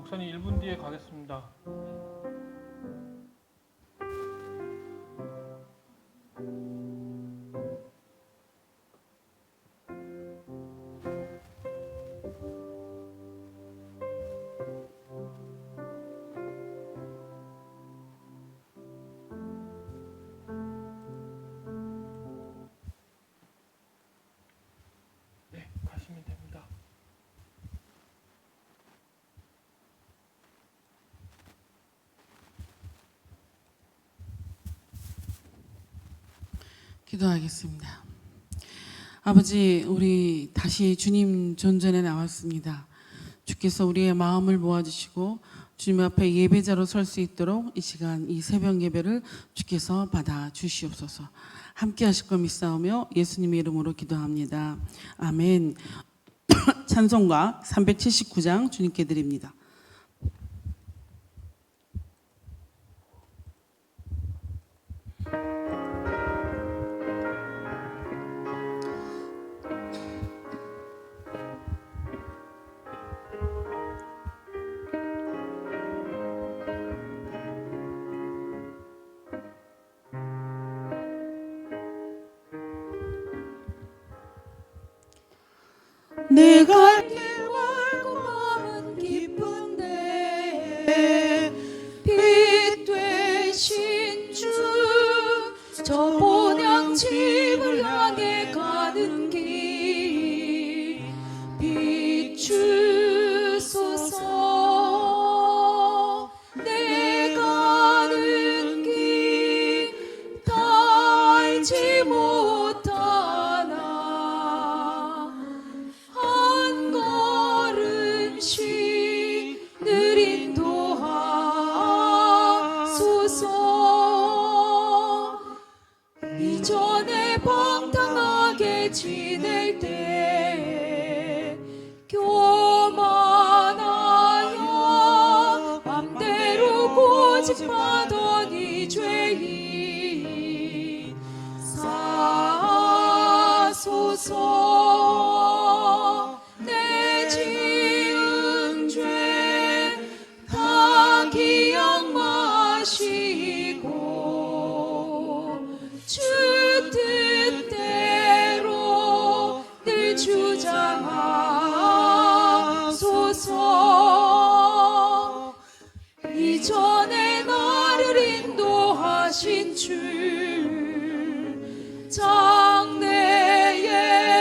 목사님 1분 뒤에 가겠습니다. 네, 가시면 됩니다. 기도하겠습니다. 아버지, 우리 다시 주님 존전에 나왔습니다. 주께서 우리의 마음을 모아주시고 주님 앞에 예배자로 설 수 있도록 이 시간 이 새벽 예배를 주께서 받아 주시옵소서. 함께 하실 것 믿사오며 예수님의 이름으로 기도합니다. 아멘. 찬송가 379장 주님께 드립니다. 내가 길 멀고 마음은 기쁜데 빛 되신 주 저 본향집을 향해 가는 길 비추소서. 내 가는 길 다 알지 못하나 한 걸음씩 늘 인도하소서. 이전에 방탕하게 지낼 때 교만하여 맘대로 고집하던 이 죄인 사소서. 내 지은 죄 다 기억 마시고 주 뜻대로 늘 주장하소서. 이전에 나를 인도하신 주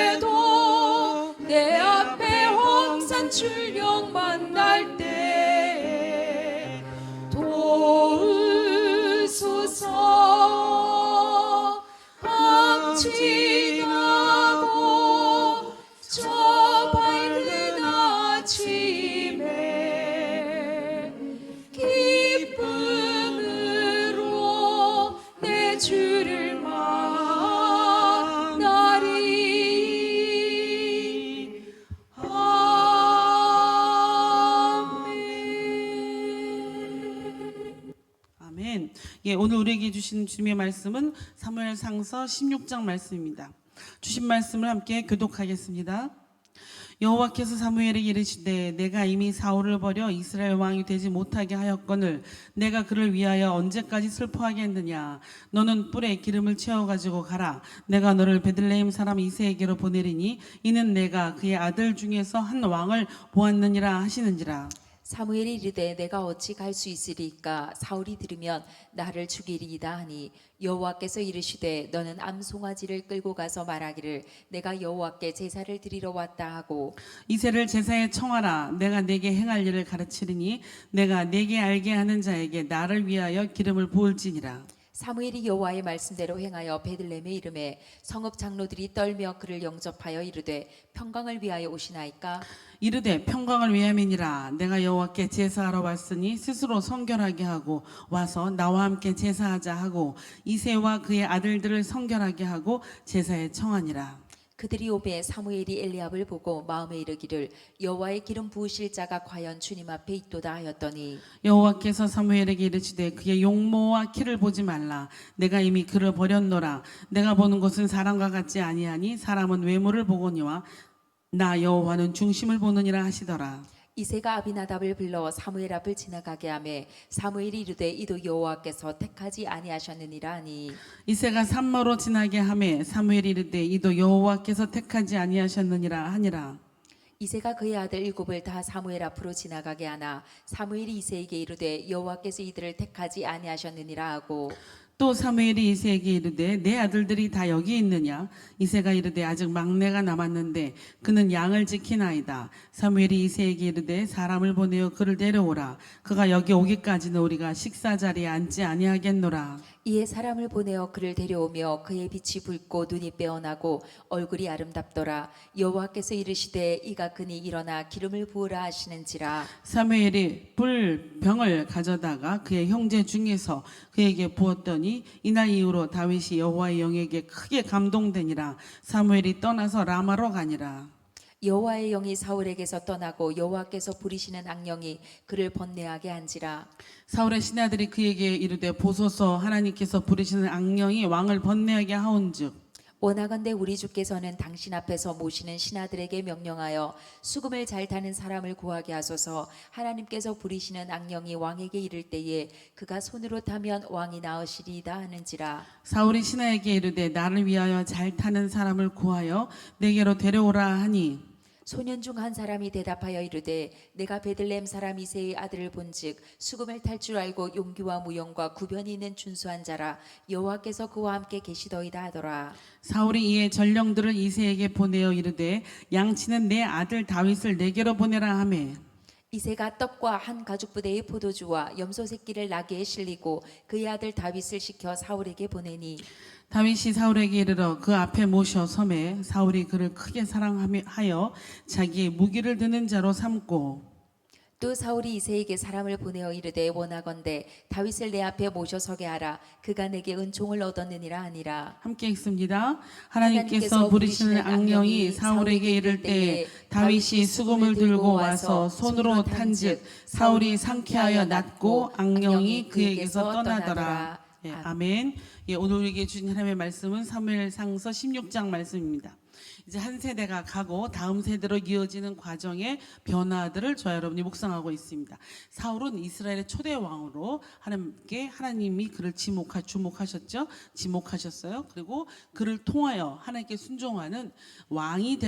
장래에도 내 앞에 홍산 출령 만날 때 도우소서. 지나고 저 밝은 아침에 기쁨으로 내 주를 만나리. 아멘. 아멘. 예, 오늘 우리에게 주신 주님의 말씀은 사무엘상서 16장 말씀입니다. 주신 말씀을 함께 교독하겠습니다. 여호와께서 사무엘에게 이르시되 내가 이미 사울을 버려 이스라엘 왕이 되지 못하게 하였거늘 내가 그를 위하여 언제까지 슬퍼하겠느냐. 너는 뿔에 기름을 채워 가지고 가라. 내가 너를 베들레헴 사람 이새에게로 보내리니 이는 내가 그의 아들 중에서 한 왕을 보았느니라 하시는지라. 사무엘이 이르되 내가 어찌 갈 수 있으리까. 사울이 들으면 나를 죽이리이다 하니 여호와께서 이르시되 너는 암송아지를 끌고 가서 말하기를 내가 여호와께 제사를 드리러 왔다 하고 이새를 제사에 청하라. 내가 내게 행할 일을 가르치리니 내가 내게 알게 하는 자에게 나를 위하여 기름을 부을지니라. 사무엘이 여호와의 말씀대로 행하여 베들레헴에 이르매 성읍 장로들이 떨며 그를 영접하여 이르되 평강을 위하여 오시나이까. 이르되 평강을 위함이니라. 내가 여호와께 제사하러 왔으니 스스로 성결하게 하고 와서 나와 함께 제사하자 하고 이새와 그의 아들들을 성결하게 하고 제사에 청하니라. 그들이 오매 사무엘이 엘리압을 보고 마음에 이르기를 여호와의 기름 부으실 자가 과연 주님 앞에 있도다 하였더니 여호와께서 사무엘에게 이르시되 그의 용모와 키를 보지 말라. 내가 이미 그를 버렸노라. 내가 보는 것은 사람과 같지 아니하니 사람은 외모를 보거니와 나 여호와는 중심을 보느니라 하시더라. 이새가 아비나답을 불러 사무엘 앞을 지나가게 하매 사무엘이 이르되 이도 여호와께서 택하지 아니하셨느니라 하니 이새가 산모로 지나게 하매 사무엘이 이르되 이도 여호와께서 택하지 아니하셨느니라 하니라. 이새가 그의 아들 일곱을 다 사무엘 앞으로 지나가게 하나 사무엘이 이새에게 이르되 여호와께서 이들을 택하지 아니하셨느니라 하고 또 사무엘이 이새에게 이르되 내 아들들이 다 여기 있느냐? 이새가 이르되 아직 막내가 남았는데 그는 양을 지키나이다. 사무엘이 이새에게 이르되 사람을 보내어 그를 데려오라. 그가 여기 오기까지는 우리가 식사 자리에 앉지 아니하겠노라. 이에 사람을 보내어 그를 데려오며 그의 빛이 붉고 눈이 빼어나고 얼굴이 아름답더라. 여호와께서 이르시되 이가 그니 일어나 기름을 부으라 하시는지라. 사무엘이 불병을 가져다가 그의 형제 중에서 그에게 부었더니 이날 이후로 다윗이 여호와의 영에게 크게 감동되니라. 사무엘이 떠나서 라마로 가니라. 여호와의 영이 사울에게서 떠나고 여호와께서 부리시는 악령이 그를 번뇌하게 한지라. 사울의 신하들이 그에게 이르되 보소서 하나님께서 부르시는 악령이 왕을 번뇌하게 하온즉 원하건대 우리 주께서는 당신 앞에서 모시는 신하들에게 명령하여 수금을 잘 타는 사람을 구하게 하소서. 하나님께서 부리시는 악령이 왕에게 이를 때에 그가 손으로 타면 왕이 나으시리이다 하는지라. 사울이 신하에게 이르되 나를 위하여 잘 타는 사람을 구하여 내게로 데려오라 하니 소년 중 한 사람이 대답하여 이르되 내가 베들레헴 사람 이새의 아들을 본즉 수금을 탈 줄 알고 용기와 무용과 구변이 있는 준수한 자라. 여호와께서 그와 함께 계시더이다 하더라. 사울이 이에 전령들을 이새에게 보내어 이르되 양치는 내 아들 다윗을 내게로 보내라 하매 이새가 떡과 한 가죽 부대의 포도주와 염소 새끼를 나귀에 실리고 그의 아들 다윗을 시켜 사울에게 보내니 다윗이 사울에게 이르러 그 앞에 모셔 섬에 사울이 그를 크게 사랑하여 자기의 무기를 드는 자로 삼고 또 사울이 이새에게 사람을 보내어 이르되 원하건대 다윗을 내 앞에 모셔서게 하라. 그가 내게 은총을 얻었느니라 하니라. 함께 읽습니다. 하나님께서 부리시는 악령이 사울에게 이를 때에 다윗이 수금을 들고 와서 손으로 탄즉 사울이 상쾌하여 낫고 악령이 그에게서 떠나더라. 예, 아멘. 예, 오늘 우리에게 주신 하나님의 말씀은 사무엘상서 16장 말씀입니다. 이제 한 세대가 가고 다음 세대로 이어지는 과정의 변화들을 저와 여러분이 묵상하고 있습니다. 사울은 이스라엘의 초대 왕으로 하나님이 그를 주목하셨죠. 지목하셨어요. 그리고 그를 통하여 하나님께 순종하는 왕이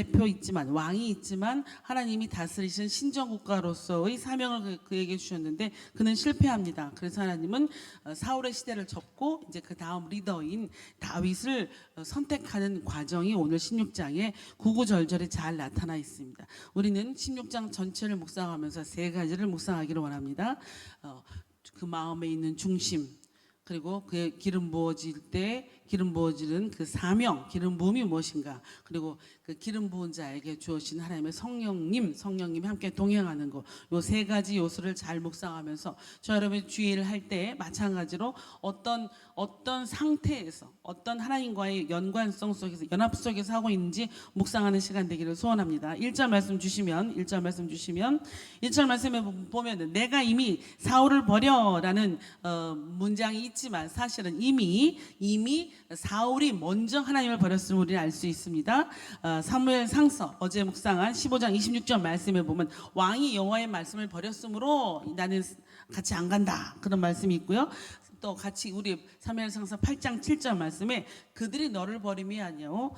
있지만 하나님이 다스리신 신정국가로서의 사명을 그에게 주셨는데 그는 실패합니다. 그래서 하나님은 사울의 시대를 접고 이제 그 다음 리더인 다윗을 선택하는 과정이 오늘 16장에 구구절절히 잘 나타나 있습니다. 우리는 16장 전체를 묵상하면서 세 가지를 묵상하기를 원합니다. 그 마음에 있는 중심, 그리고 그 기름 부어질 때 기름 부어지는 그 사명, 기름 부음이 무엇인가, 그리고 그 기름 부은 자에게 주어진 하나님의 성령님이 함께 동행하는 것, 요 세 가지 요소를 잘 묵상하면서 저 여러분이 주의를 할 때 마찬가지로 어떤 상태에서 어떤 하나님과의 연관성 속에서 연합 속에서 하고 있는지 묵상하는 시간 되기를 소원합니다. 1절 말씀에 1절 말씀에 보면은 내가 이미 사울을 버려라는 문장이 있지만 사실은 이미 사울이 먼저 하나님을 버렸음을 우리는 알 수 있습니다. 사무엘상서 어제 묵상한 15장 26절 말씀에 보면 왕이 여호와의 말씀을 버렸으므로 나는 같이 안 간다 그런 말씀이 있고요. 또 같이 우리 사무엘상서 8장 7절 말씀에 그들이 너를 버림이 아니요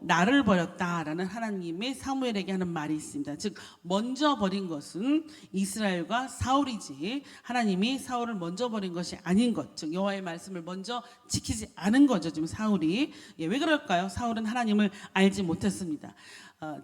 나를 버렸다라는 하나님의 사무엘에게 하는 말이 있습니다. 즉 먼저 버린 것은 이스라엘과 사울이지 하나님이 사울을 먼저 버린 것이 아닌 것, 즉 여호와의 말씀을 먼저 지키지 않은 거죠. 지금 사울이 왜 그럴까요? 사울은 하나님을 알지 못했습니다.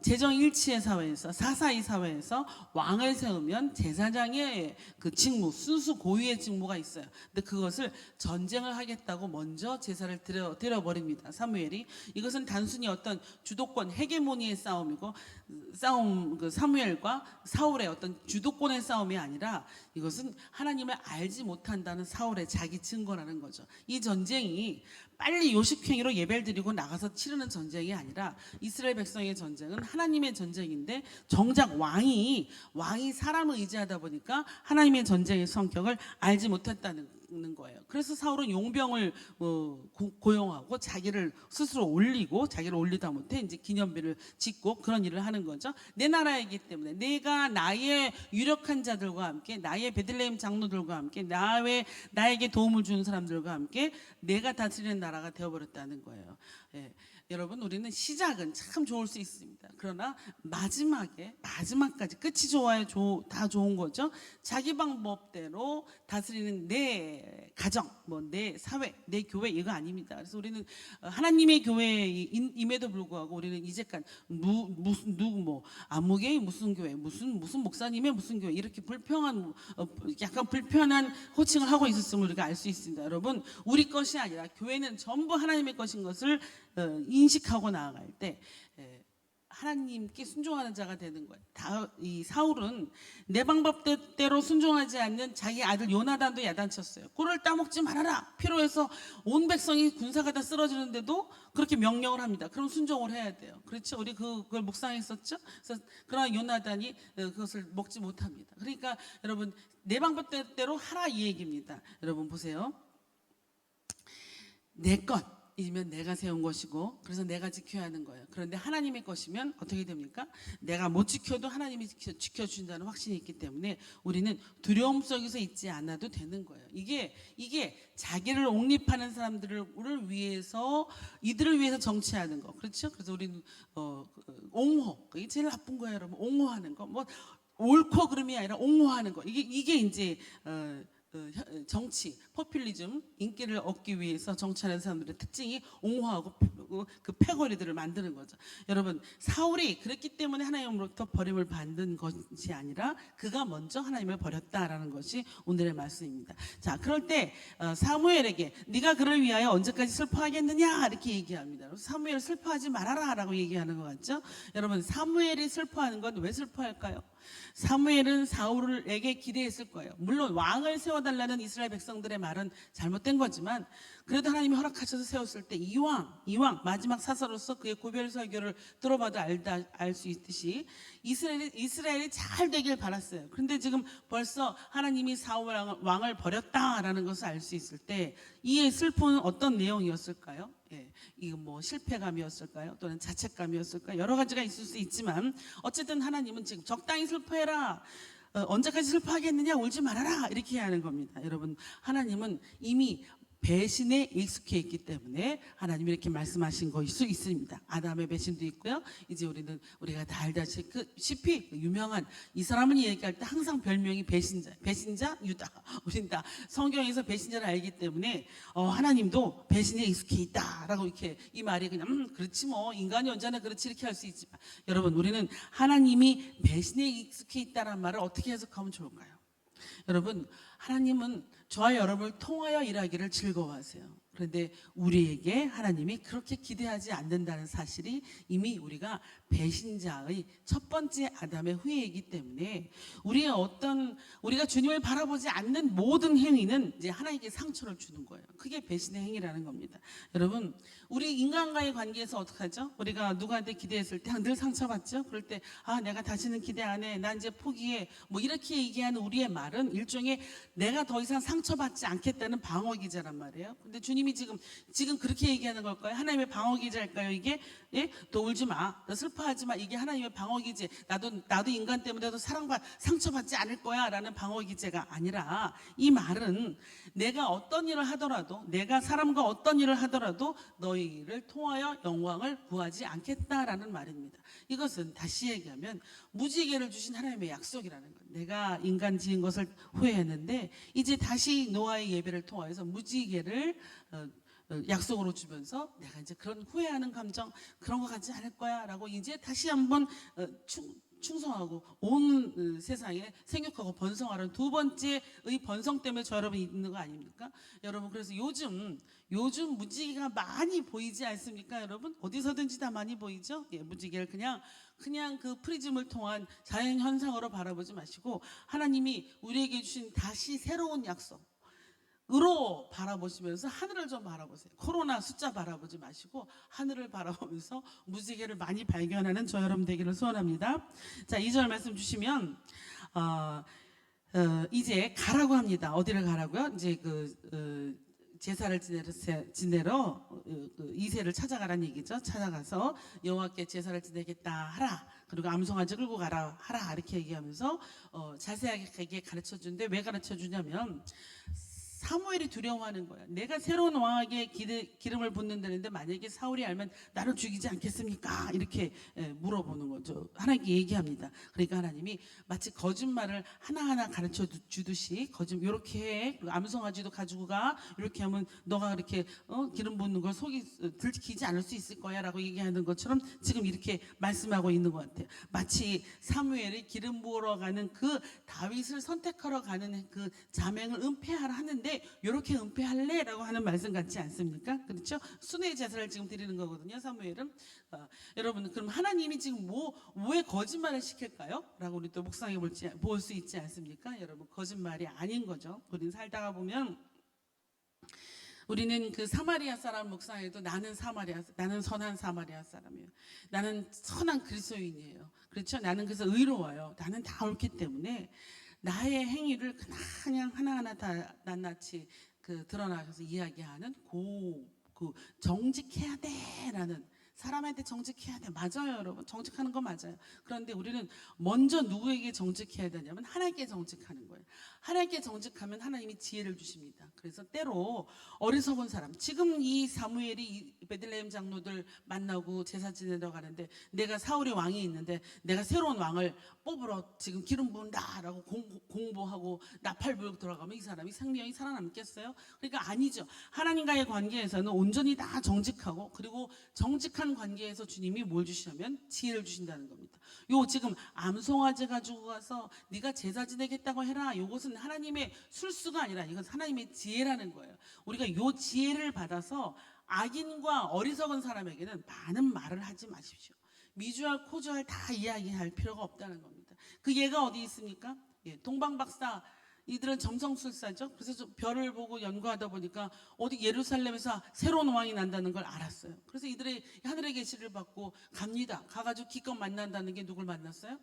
제정일치의 사회에서 사사의 사회에서 왕을 세우면 제사장의 그 직무, 순수 고유의 직무가 있어요. 근데 그것을 전쟁을 하겠다고 먼저 제사를 드려버립니다. 사무엘이. 이것은 단순히 어떤 주도권, 헤게모니의 싸움이고 그 사무엘과 사울의 어떤 주도권의 싸움이 아니라 이것은 하나님을 알지 못한다는 사울의 자기 증거라는 거죠. 이 전쟁이 빨리 요식행위로 예배를 드리고 나가서 치르는 전쟁이 아니라 이스라엘 백성의 전쟁은 전쟁은 하나님의 전쟁인데 정작 왕이 사람을 의지하다 보니까 하나님의 전쟁의 성격을 알지 못했다는 거예요. 그래서 사울은 용병을 고용하고 자기를 스스로 올리고, 자기를 올리다 못해 이제 기념비를 짓고 그런 일을 하는 거죠. 내 나라이기 때문에 내가 나의 유력한 자들과 함께, 나의 베들레헴 장로들과 함께, 나에게 도움을 주는 사람들과 함께 내가 다스리는 나라가 되어버렸다는 거예요. 예. 여러분, 우리는 시작은 참 좋을 수 있습니다. 그러나 마지막까지 끝이 좋아야 다 좋은 거죠. 자기 방법대로 다스리는 내 가정, 내 사회, 내 교회, 이거 아닙니다. 그래서 우리는 하나님의 교회임에도 불구하고 우리는 이제까지 아무개의 무슨 교회, 무슨 목사님의 무슨 교회, 이렇게 약간 불편한 호칭을 하고 있었음을 우리가 알 수 있습니다. 여러분, 우리 것이 아니라 교회는 전부 하나님의 것인 것을 인식하고 나아갈 때 하나님께 순종하는 자가 되는 거예요. 이 사울은 내 방법대로 순종하지 않는 자기 아들 요나단도 야단쳤어요. 꿀을 따먹지 말아라. 필요해서 온 백성이 군사가 다 쓰러지는데도 그렇게 명령을 합니다. 그럼 순종을 해야 돼요. 그렇죠? 우리 그걸 묵상했었죠? 그러나 요나단이 그것을 먹지 못합니다. 그러니까 여러분, 내 방법대로 하라, 이 얘기입니다. 여러분 보세요. 내 것이면 내가 세운 것이고, 그래서 내가 지켜야 하는 거예요. 그런데 하나님의 것이면 어떻게 됩니까? 내가 못 지켜도 하나님이 지켜준다는 확신이 있기 때문에 우리는 두려움 속에서 있지 않아도 되는 거예요. 이게 자기를 옹립하는 사람들을 위해서, 이들을 위해서 정치하는 거, 그렇죠? 그래서 우리는 옹호, 이게 제일 나쁜 거예요, 여러분. 옹호하는 거, 옳고 그름이 아니라 옹호하는 거, 이게 이제 정치, 포퓰리즘, 인기를 얻기 위해서 정치하는 사람들의 특징이 옹호하고 그 패거리들을 만드는 거죠. 여러분, 사울이 그랬기 때문에 하나님으로부터 버림을 받는 것이 아니라 그가 먼저 하나님을 버렸다라는 것이 오늘의 말씀입니다. 자, 그럴 때 사무엘에게 네가 그를 위하여 언제까지 슬퍼하겠느냐 이렇게 얘기합니다. 사무엘 슬퍼하지 말아라 라고 얘기하는 것 같죠. 여러분, 사무엘이 슬퍼하는 건 왜 슬퍼할까요? 사무엘은 사울에게 기대했을 거예요. 물론 왕을 세워달라는 이스라엘 백성들의 말은 잘못된 거지만, 그래도 하나님이 허락하셔서 세웠을 때 이왕 마지막 사사로서 그의 고별 설교를 들어봐도 알 수 있듯이 이스라엘이 잘 되길 바랐어요. 그런데 지금 벌써 하나님이 사울 왕을 버렸다라는 것을 알 수 있을 때 이의 슬픔은 어떤 내용이었을까요? 이거 실패감이었을까요? 또는 자책감이었을까요? 여러 가지가 있을 수 있지만 어쨌든 하나님은 지금 적당히 슬퍼해라, 언제까지 슬퍼하겠느냐, 울지 말아라, 이렇게 하는 겁니다. 여러분, 하나님은 이미 배신에 익숙해 있기 때문에 하나님이 이렇게 말씀하신 것일 수 있습니다. 아담의 배신도 있고요. 이제 우리가 다 알다시피 유명한, 이 사람은 얘기할 때 항상 별명이 배신자 유다. 우린 다 성경에서 배신자를 알기 때문에 하나님도 배신에 익숙해 있다라고 이렇게, 이 말이 그냥 그렇지 인간이 언제나 그렇지 이렇게 할 수 있지만, 여러분, 우리는 하나님이 배신에 익숙해 있다라는 말을 어떻게 해석하면 좋을까요? 여러분, 하나님은 저와 여러분을 통하여 일하기를 즐거워하세요. 그런데 우리에게 하나님이 그렇게 기대하지 않는다는 사실이 이미 우리가 배신자의 첫 번째 아담의 후예이기 때문에 우리가 주님을 바라보지 않는 모든 행위는 이제 하나님께 상처를 주는 거예요. 그게 배신의 행위라는 겁니다. 여러분, 우리 인간과의 관계에서 어떻게 하죠? 우리가 누구한테 기대했을 때 늘 상처받죠? 그럴 때 내가 다시는 기대 안 해, 난 이제 포기해, 이렇게 얘기하는 우리의 말은 일종의 내가 더 이상 상처받지 않겠다는 방어 기제란 말이에요. 근데 주님이 지금 그렇게 얘기하는 걸까요? 하나님의 방어 기제일까요, 이게? 너 울지 마, 너 슬퍼하지 마, 이게 하나님의 방어 기제. 나도 인간 때문에도 상처받지 않을 거야 라는 방어 기제가 아니라, 이 말은 내가 어떤 일을 하더라도, 내가 사람과 어떤 일을 하더라도 너희를 통하여 영광을 구하지 않겠다라는 말입니다. 이것은 다시 얘기하면 무지개를 주신 하나님의 약속이라는 거예요. 내가 인간 지은 것을 후회했는데 이제 다시 노아의 예배를 통하여서 무지개를 약속으로 주면서 내가 이제 그런 후회하는 감정, 그런 거 갖지 않을 거야 라고 이제 다시 한번 충성하고 온 세상에 생육하고 번성하는 두 번째의 번성 때문에 저 여러분이 있는 거 아닙니까? 여러분, 그래서 요즘 무지개가 많이 보이지 않습니까? 여러분, 어디서든지 다 많이 보이죠? 무지개를 그냥 그 프리즘을 통한 자연 현상으로 바라보지 마시고 하나님이 우리에게 주신 다시 새로운 약속, 으로 바라보시면서 하늘을 좀 바라보세요. 코로나 숫자 바라보지 마시고 하늘을 바라보면서 무지개를 많이 발견하는 저 여러분 되기를 소원합니다. 자, 2절 말씀 주시면 이제 가라고 합니다. 어디를 가라고요? 이제 제사를 지내러 그 이새를 찾아가라는 얘기죠. 찾아가서 여호와께 제사를 지내겠다 하라. 그리고 암송아지 끌고 가라 하라. 이렇게 얘기하면서 자세하게 가르쳐 주는데 왜 가르쳐 주냐면 사무엘이 두려워하는 거야. 내가 새로운 왕에게 기름을 붓는다는데 만약에 사울이 알면 나를 죽이지 않겠습니까? 이렇게 물어보는 거죠. 하나님께 얘기합니다. 그러니까 하나님이 마치 거짓말을 하나하나 가르쳐 주듯이 이렇게 해. 암송아지도 가지고 가. 이렇게 하면 너가 그렇게 기름 붓는 걸 속이 들키지 않을 수 있을 거야 라고 얘기하는 것처럼 지금 이렇게 말씀하고 있는 것 같아요. 마치 사무엘이 기름 부으러 가는 그 다윗을 선택하러 가는 그 자맹을 은폐하라 하는데 이렇게 은폐할래? 라고 하는 말씀 같지 않습니까? 그렇죠? 순회 제사를 지금 드리는 거거든요. 사무엘은. 여러분 그럼 하나님이 지금 왜 거짓말을 시킬까요? 라고 우리 또 묵상해 볼 수 있지 않습니까? 여러분 거짓말이 아닌 거죠. 우리는 살다가 보면 우리는 그 사마리아 사람 묵상해도 나는 선한 사마리아 사람이에요. 나는 선한 그리스도인이에요. 그렇죠? 나는 그래서 의로워요. 나는 다 옳기 때문에 나의 행위를 그냥 하나하나 다 낱낱이 드러나셔서 이야기하는 정직해야 돼라는 사람한테 정직해야 돼. 맞아요, 여러분. 정직하는 거 맞아요. 그런데 우리는 먼저 누구에게 정직해야 되냐면 하나님께 정직하는 거예요. 하나님께 정직하면 하나님이 지혜를 주십니다. 그래서 때로 어리석은 사람, 지금 이 사무엘이 베들레헴 장로들 만나고 제사 지내러 가는데 내가 사울의 왕이 있는데 내가 새로운 왕을 뽑으러 지금 기름 부은다라고 공보하고 나팔 불고 들어가면 이 사람이 생명이 살아남겠어요? 그러니까 아니죠. 하나님과의 관계에서는 온전히 다 정직하고 그리고 정직한 관계에서 주님이 뭘 주시냐면 지혜를 주신다는 겁니다. 요 지금 암송아지 가지고 가서 네가 제사 지내겠다고 해라. 요것은 하나님의 술수가 아니라 이건 하나님의 지혜라는 거예요. 우리가 요 지혜를 받아서 악인과 어리석은 사람에게는 많은 말을 하지 마십시오. 미주알 코주알 다 이야기할 필요가 없다는 겁니다. 그 예가 어디 있습니까? 동방박사 이들은 점성술사죠. 그래서 별을 보고 연구하다 보니까 어디 예루살렘에서 새로운 왕이 난다는 걸 알았어요. 그래서 이들이 하늘의 계시를 받고 갑니다. 가가지고 기껏 만난다는 게 누굴 만났어요?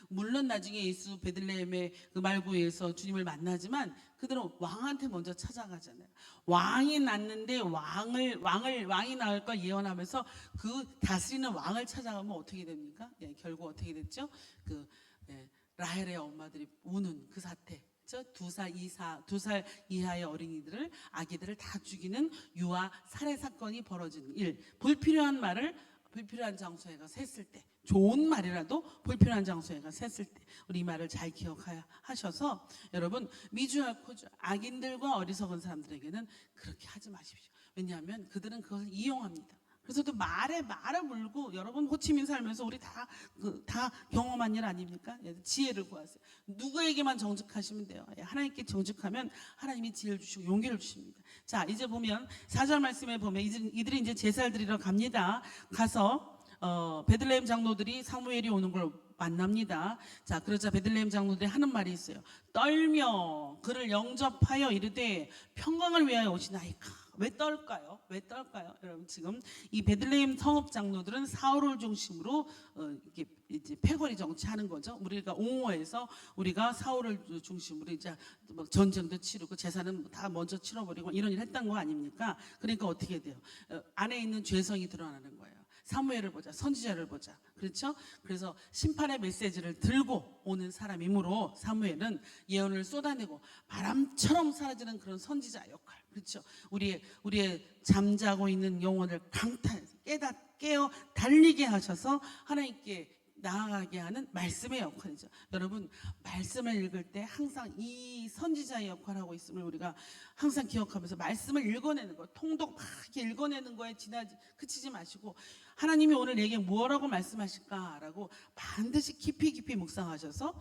물론 나중에 예수 베들레헴의 그 말구에서 주님을 만나지만 그들은 왕한테 먼저 찾아가잖아요. 왕이 났는데 왕이 나올 걸 예언하면서 그 다스리는 왕을 찾아가면 어떻게 됩니까? 결국 어떻게 됐죠? 라헬의 엄마들이 우는 그 사태. 2살 이하의 어린이들을 아기들을 다 죽이는 유아 살해 사건이 벌어지는 일. 불필요한 말을 불필요한 장소에 가서 했을 때, 좋은 말이라도 불필요한 장소에 가서 했을 때 우리 이 말을 잘 기억하셔서 여러분 미주알 코주알 악인들과 어리석은 사람들에게는 그렇게 하지 마십시오. 왜냐하면 그들은 그것을 이용합니다. 그래서 또 말에 물고 여러분 호치민 살면서 우리 다 경험한 일 아닙니까? 지혜를 구하세요. 누구에게만 정직하시면 돼요. 하나님께 정직하면 하나님이 지혜를 주시고 용기를 주십니다. 자, 이제 보면 4절 말씀에 보면 이들이 이제 제사를 드리러 갑니다. 가서 베들레헴 장로들이 사무엘이 오는 걸 만납니다. 자, 그러자 베들레헴 장로들이 하는 말이 있어요. 떨며 그를 영접하여 이르되 평강을 위하여 오시나이까. 왜 떨까요? 여러분 지금 이 베들레헴 성읍 장로들은 사울을 중심으로 이렇게 이제 패거리 정치하는 거죠. 우리가 옹호해서 우리가 사울을 중심으로 이제 전쟁도 치르고 제사는 다 먼저 치러버리고 이런 일 했던 거 아닙니까? 그러니까 어떻게 돼요? 안에 있는 죄성이 드러나는 거예요. 사무엘을 보자, 선지자를 보자. 그렇죠? 그래서 심판의 메시지를 들고 오는 사람이므로 사무엘은 예언을 쏟아내고 바람처럼 사라지는 그런 선지자 역할. 그렇죠? 우리의 잠자고 있는 영혼을 깨어 달리게 하셔서 하나님께 나아가게 하는 말씀의 역할이죠. 여러분 말씀을 읽을 때 항상 이 선지자의 역할을 하고 있음을 우리가 항상 기억하면서 말씀을 읽어내는 거, 통독 막 이렇게 읽어내는 거에 그치지 마시고 하나님이 오늘 내게 뭐라고 말씀하실까라고 반드시 깊이 묵상하셔서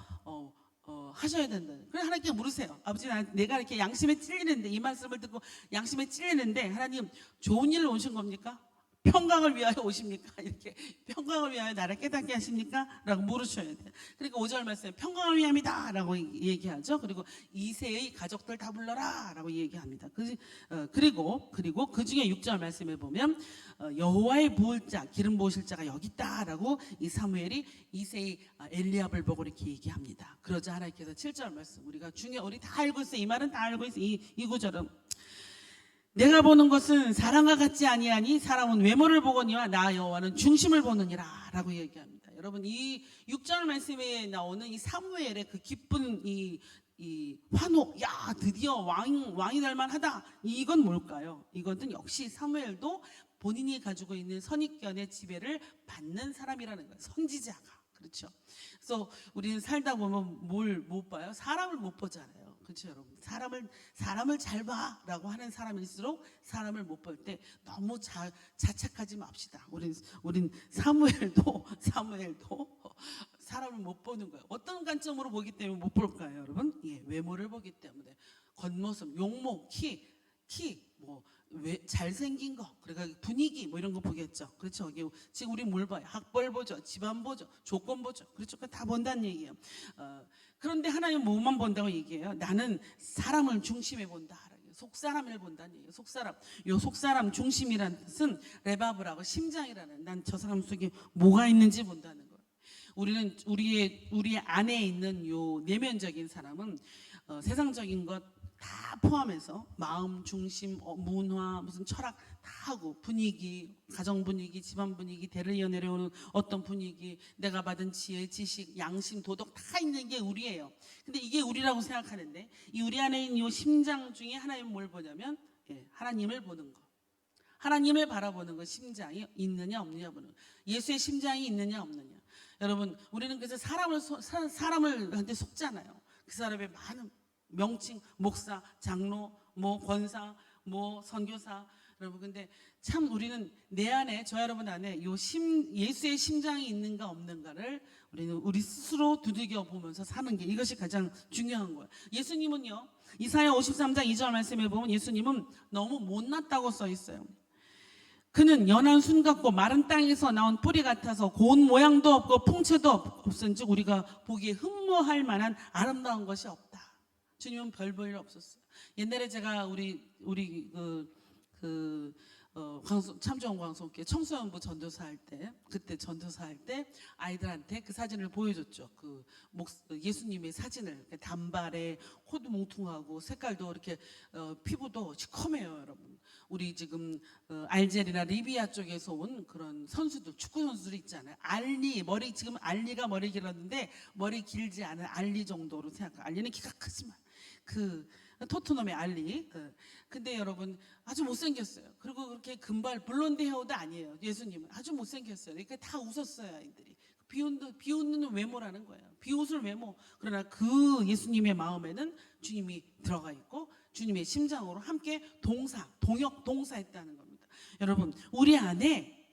하셔야 된다. 그래 하나님께 물으세요. 아버지 내가 이렇게 양심에 찔리는데 이 말씀을 듣고 양심에 찔리는데 하나님 좋은 일로 오신 겁니까? 평강을 위하여 오십니까? 이렇게 평강을 위하여 나를 깨닫게 하십니까? 라고 물으셔야 돼요. 그러니까 5절 말씀에 평강을 위함이다 라고 얘기하죠. 그리고 이세의 가족들 다 불러라 라고 얘기합니다. 그리고 그 중에 6절 말씀에 보면 여호와의 부을 자 기름 부으실 자가 여기 있다 라고 이 사무엘이 이세의 엘리압을 보고 이렇게 얘기합니다. 그러자 하나님께서 7절 말씀 우리 다 알고 있어요. 이 말은 다 알고 있어요. 이 구절은 내가 보는 것은 사람과 같지 아니하니 사람은 외모를 보거니와 나 여호와는 중심을 보느니라 라고 얘기합니다. 여러분 이 6절 말씀에 나오는 이 사무엘의 그 기쁜 이 환호, 야 드디어 왕이 될 만하다. 이건 뭘까요? 이것은 역시 사무엘도 본인이 가지고 있는 선입견의 지배를 받는 사람이라는 거예요. 선지자가. 그렇죠. 그래서 우리는 살다 보면 뭘 못 봐요? 사람을 못 보잖아요. 그렇죠, 여러분. 사람을 잘 봐라고 하는 사람일수록 사람을 못 볼 때 너무 자책하지 맙시다. 우린 사무엘도 사람을 못 보는 거예요. 어떤 관점으로 보기 때문에 못 볼까요, 여러분? 예, 외모를 보기 때문에 겉모습, 용모, 키, 뭐 잘생긴 거, 그러니까 분위기 뭐 이런 거 보겠죠. 그렇죠. 지금 우리 뭘 봐요? 학벌 보죠, 집안 보죠, 조건 보죠. 그렇죠. 다 본다는 얘기예요. 그런데 하나님 뭐만 본다고 얘기해요? 나는 사람을 중심에 본다. 속사람을 본다는 얘기예요. 속사람 중심이라는 뜻은 레바브라고 심장이라는 난 저 사람 속에 뭐가 있는지 본다는 거예요. 우리는 우리 안에 있는 요 내면적인 사람은 세상적인 것 다 포함해서 마음, 중심, 문화, 무슨 철학 다 하고 분위기, 가정 분위기, 집안 분위기, 대를 이어 내려오는 어떤 분위기, 내가 받은 지혜, 지식, 양심, 도덕 다 있는 게 우리예요. 근데 이게 우리라고 생각하는데 이 우리 안에 있는 이 심장 중에 하나님은 뭘 보냐면 하나님을 보는 거. 하나님을 바라보는 거. 심장이 있느냐 없느냐 보는 거. 예수의 심장이 있느냐 없느냐. 여러분 우리는 그래서 사람을 한테 속잖아요. 그 사람의 많은 명칭, 목사, 장로, 뭐 권사, 뭐 선교사. 여러분 근데 참 우리는 내 안에 저 여러분 안에 예수의 심장이 있는가 없는가를 우리는 우리 스스로 두들겨 보면서 사는 게 이것이 가장 중요한 거예요. 예수님은요 이사야 53장 2절 말씀에 보면 예수님은 너무 못났다고 써 있어요. 그는 연한 순 같고 마른 땅에서 나온 뿌리 같아서 고운 모양도 없고 풍채도 없은즉 우리가 보기에 흠모할 만한 아름다운 것이 없다. 주님은 별 볼 일 없었어요. 옛날에 제가 우리 참좋은 광성교회 청소년부 전도사할 때 그때 전도사할 때 아이들한테 그 사진을 보여줬죠. 예수님의 사진을 단발에 호두 뭉퉁하고 색깔도 이렇게 피부도 시커매요, 여러분. 우리 지금 알제리나 리비아 쪽에서 온 그런 선수들, 축구 선수들 있잖아요. 지금 알리가 머리 길었는데 머리 길지 않은 알리 정도로 생각해요. 알리는 키가 크지만 토트넘의 알리. 근데 여러분 아주 못생겼어요. 그리고 그렇게 금발 블론드 헤어도 아니에요. 예수님은 아주 못생겼어요. 그러니까 다 웃었어요, 아이들이. 비웃는 외모라는 거예요. 비웃을 외모. 그러나 그 예수님의 마음에는 주님이 들어가 있고 주님의 심장으로 함께 동역동사했다는 겁니다. 여러분 우리 안에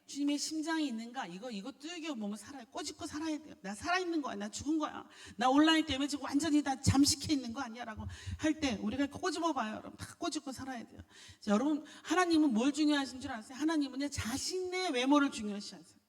주님의 심장이 있는가? 이거 뚜겨 보면 살아요. 꼬집고 살아야 돼요. 나 살아있는 거야. 나 죽은 거야. 나 온라인 때문에 지금 완전히 다 잠식해 있는 거 아니야? 라고 할 때 우리가 꼬집어 봐요. 여러분 다 꼬집고 살아야 돼요. 자, 여러분 하나님은 뭘 중요하신 줄 아세요? 하나님은 자신의 외모를 중요시하세요.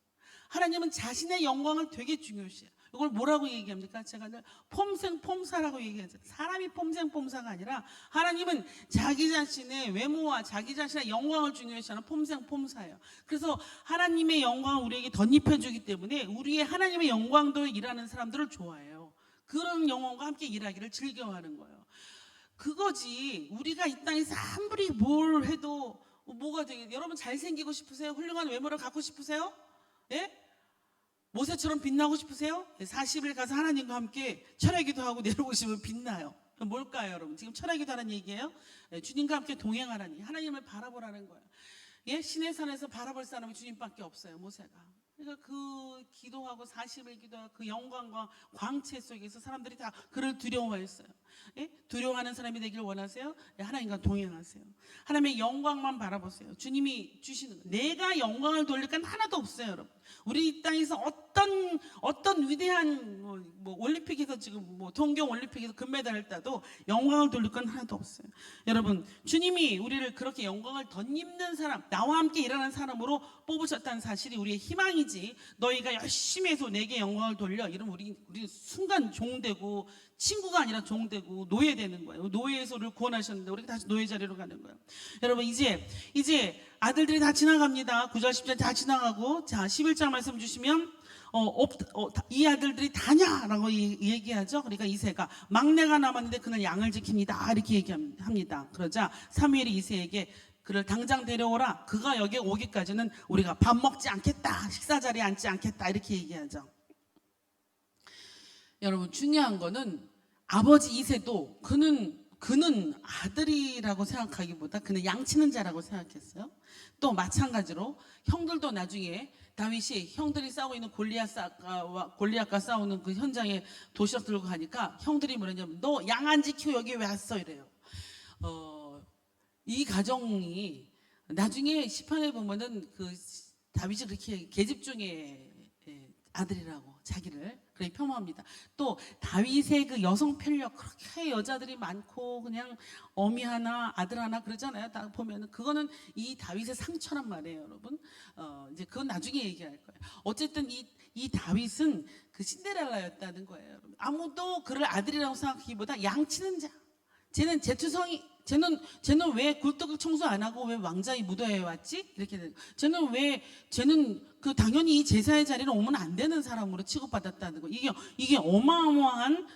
하나님은 자신의 영광을 되게 중요시해요. 이걸 뭐라고 얘기합니까? 제가 늘 폼생폼사라고 얘기하죠. 사람이 폼생폼사가 아니라 하나님은 자기 자신의 외모와 자기 자신의 영광을 중요시하는 폼생폼사예요. 그래서 하나님의 영광을 우리에게 덧입혀주기 때문에 우리의 하나님의 영광도 일하는 사람들을 좋아해요. 그런 영광과 함께 일하기를 즐겨하는 거예요. 그거지 우리가 이 땅에서 아무리 뭘 해도 뭐가 되게 여러분 잘생기고 싶으세요? 훌륭한 외모를 갖고 싶으세요? 예? 모세처럼 빛나고 싶으세요? 40일 가서 하나님과 함께 철회기도 하고 내려오시면 빛나요. 뭘까요, 여러분? 지금 철회기도 하는 얘기예요? 주님과 함께 동행하라니 하나님을 바라보라는 거예요. 예? 신의 산에서 바라볼 사람이 주님밖에 없어요, 모세가. 그러니까 그 기도하고 40일 기도하고 그 영광과 광채 속에서 사람들이 다 그를 두려워했어요. 예? 두려워하는 사람이 되길 원하세요? 예, 하나님과 동행하세요. 하나님의 영광만 바라보세요. 주님이 주시는 거. 내가 영광을 돌릴 건 하나도 없어요, 여러분. 우리 이 땅에서 어떤 위대한 뭐 올림픽에서 지금 뭐 동경 올림픽에서 금메달을 따도 영광을 돌릴 건 하나도 없어요. 여러분, 주님이 우리를 그렇게 영광을 덧입는 사람, 나와 함께 일하는 사람으로 뽑으셨다는 사실이 우리의 희망이지. 너희가 열심히 해서 내게 영광을 돌려 이러면 우리 순간 종되고 친구가 아니라 종되고 노예되는 거예요. 노예에서 우리를 구원하셨는데 우리가 다시 노예 자리로 가는 거예요. 여러분, 이제 아들들이 다 지나갑니다. 9절 10절 다 지나가고, 자 11장 말씀 주시면 이 아들들이 다냐라고 얘기하죠. 그러니까 이새가 막내가 남았는데 그는 양을 지킵니다 이렇게 얘기합니다. 그러자 사무엘이 이새에게 그를 당장 데려오라. 그가 여기에 오기까지는 우리가 밥 먹지 않겠다, 식사 자리에 앉지 않겠다 이렇게 얘기하죠. 여러분, 중요한 거는 아버지 이새도 그는 아들이라고 생각하기보다 그는 양치는 자라고 생각했어요. 또 마찬가지로 형들도 나중에 다윗이 형들이 싸우고 있는 골리앗과 싸우는 그 현장에 도시락 들고 가니까 형들이 뭐랬냐면 너 양 안 지키고 여기 왜 왔어 이래요. 이 가정이 나중에 시편에 보면은 그 다윗이 그렇게 계집중의 아들이라고 자기를 그렇게 폄하합니다. 또 다윗의 그 여성 편력, 그렇게 여자들이 많고 그냥 어미 하나 아들 하나 그러잖아요. 다 보면은 그거는 이 다윗의 상처란 말이에요, 여러분. 이제 그건 나중에 얘기할 거예요. 어쨌든 이 다윗은 그 신데렐라였다는 거예요, 여러분. 아무도 그를 아들이라고 생각하기보다 양치는 자. 쟤는 제투성이, 쟤는 왜 굴뚝을 청소 안 하고 왜 왕자의 무도에 왔지? 이렇게 되는. 쟤는 그 당연히 이 제사의 자리는 오면 안 되는 사람으로 취급받았다는 거. 이게 어마어마한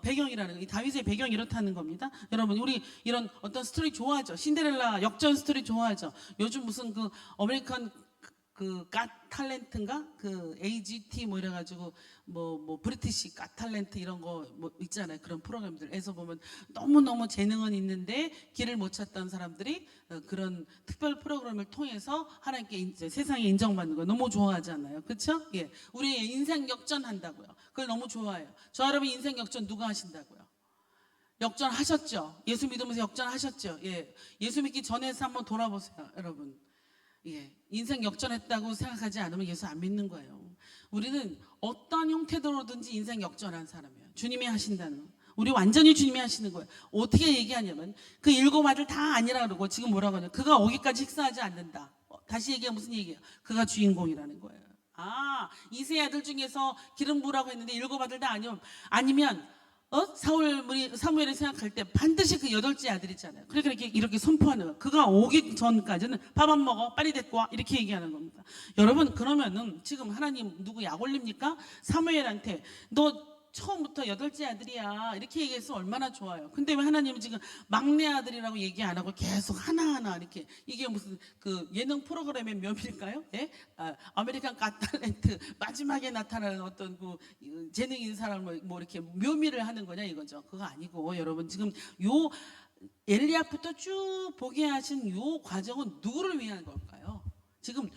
배경이라는 거. 이 다윗의 배경이 이렇다는 겁니다. 여러분, 우리 이런 어떤 스토리 좋아하죠. 신데렐라 역전 스토리 좋아하죠. 요즘 무슨 그 아메리칸 그 갓 탤런트인가 그 AGT 뭐 이래가지고 뭐 브리티시 갓 탤런트 이런 거 뭐 있잖아요. 그런 프로그램들에서 보면 너무 재능은 있는데 길을 못 찾던 사람들이 그런 특별 프로그램을 통해서 하나님께 이제 세상에 인정받는 거 너무 좋아하잖아요. 그렇죠? 예, 우리 인생 역전한다고요. 그걸 너무 좋아해요. 저 여러분 인생 역전 누가 하신다고요? 역전하셨죠? 예수 믿으면서 역전하셨죠? 예, 예수 믿기 전에서 한번 돌아보세요, 여러분. 예, 인생 역전했다고 생각하지 않으면 예수 안 믿는 거예요. 우리는 어떤 형태로든지 인생 역전한 사람이에요. 주님이 하신다는, 우리 완전히 주님이 하시는 거예요. 어떻게 얘기하냐면 그 7 아들 다 아니라 그러고 지금 뭐라고 하냐, 그가 오기까지 식사하지 않는다. 다시 얘기하면 무슨 얘기예요? 그가 주인공이라는 거예요. 이세 아들 중에서 기름 부으라고 했는데 7 아들 다 아니면 사무엘이 생각할 때 반드시 그 8째 아들이잖아요. 그러니까 이렇게 선포하는 거예요. 그가 오기 전까지는 밥 안 먹어, 빨리 데리고 와, 이렇게 얘기하는 겁니다. 여러분, 그러면은 지금 하나님 누구 약 올립니까? 사무엘한테 너 처음부터 8째 아들이야 이렇게 얘기해서 얼마나 좋아요. 근데 왜 하나님은 지금 막내 아들이라고 얘기 안 하고 계속 하나하나 이렇게, 이게 무슨 그 예능 프로그램의 묘미일까요? 예? 아메리칸 갓 탤런트 마지막에 나타나는 어떤 그 재능인 사람을 뭐 이렇게 묘미를 하는 거냐 이거죠. 그거 아니고, 여러분 지금 요 엘리야부터 쭉 보게 하신 요 과정은 누구를 위한 걸까요? 지금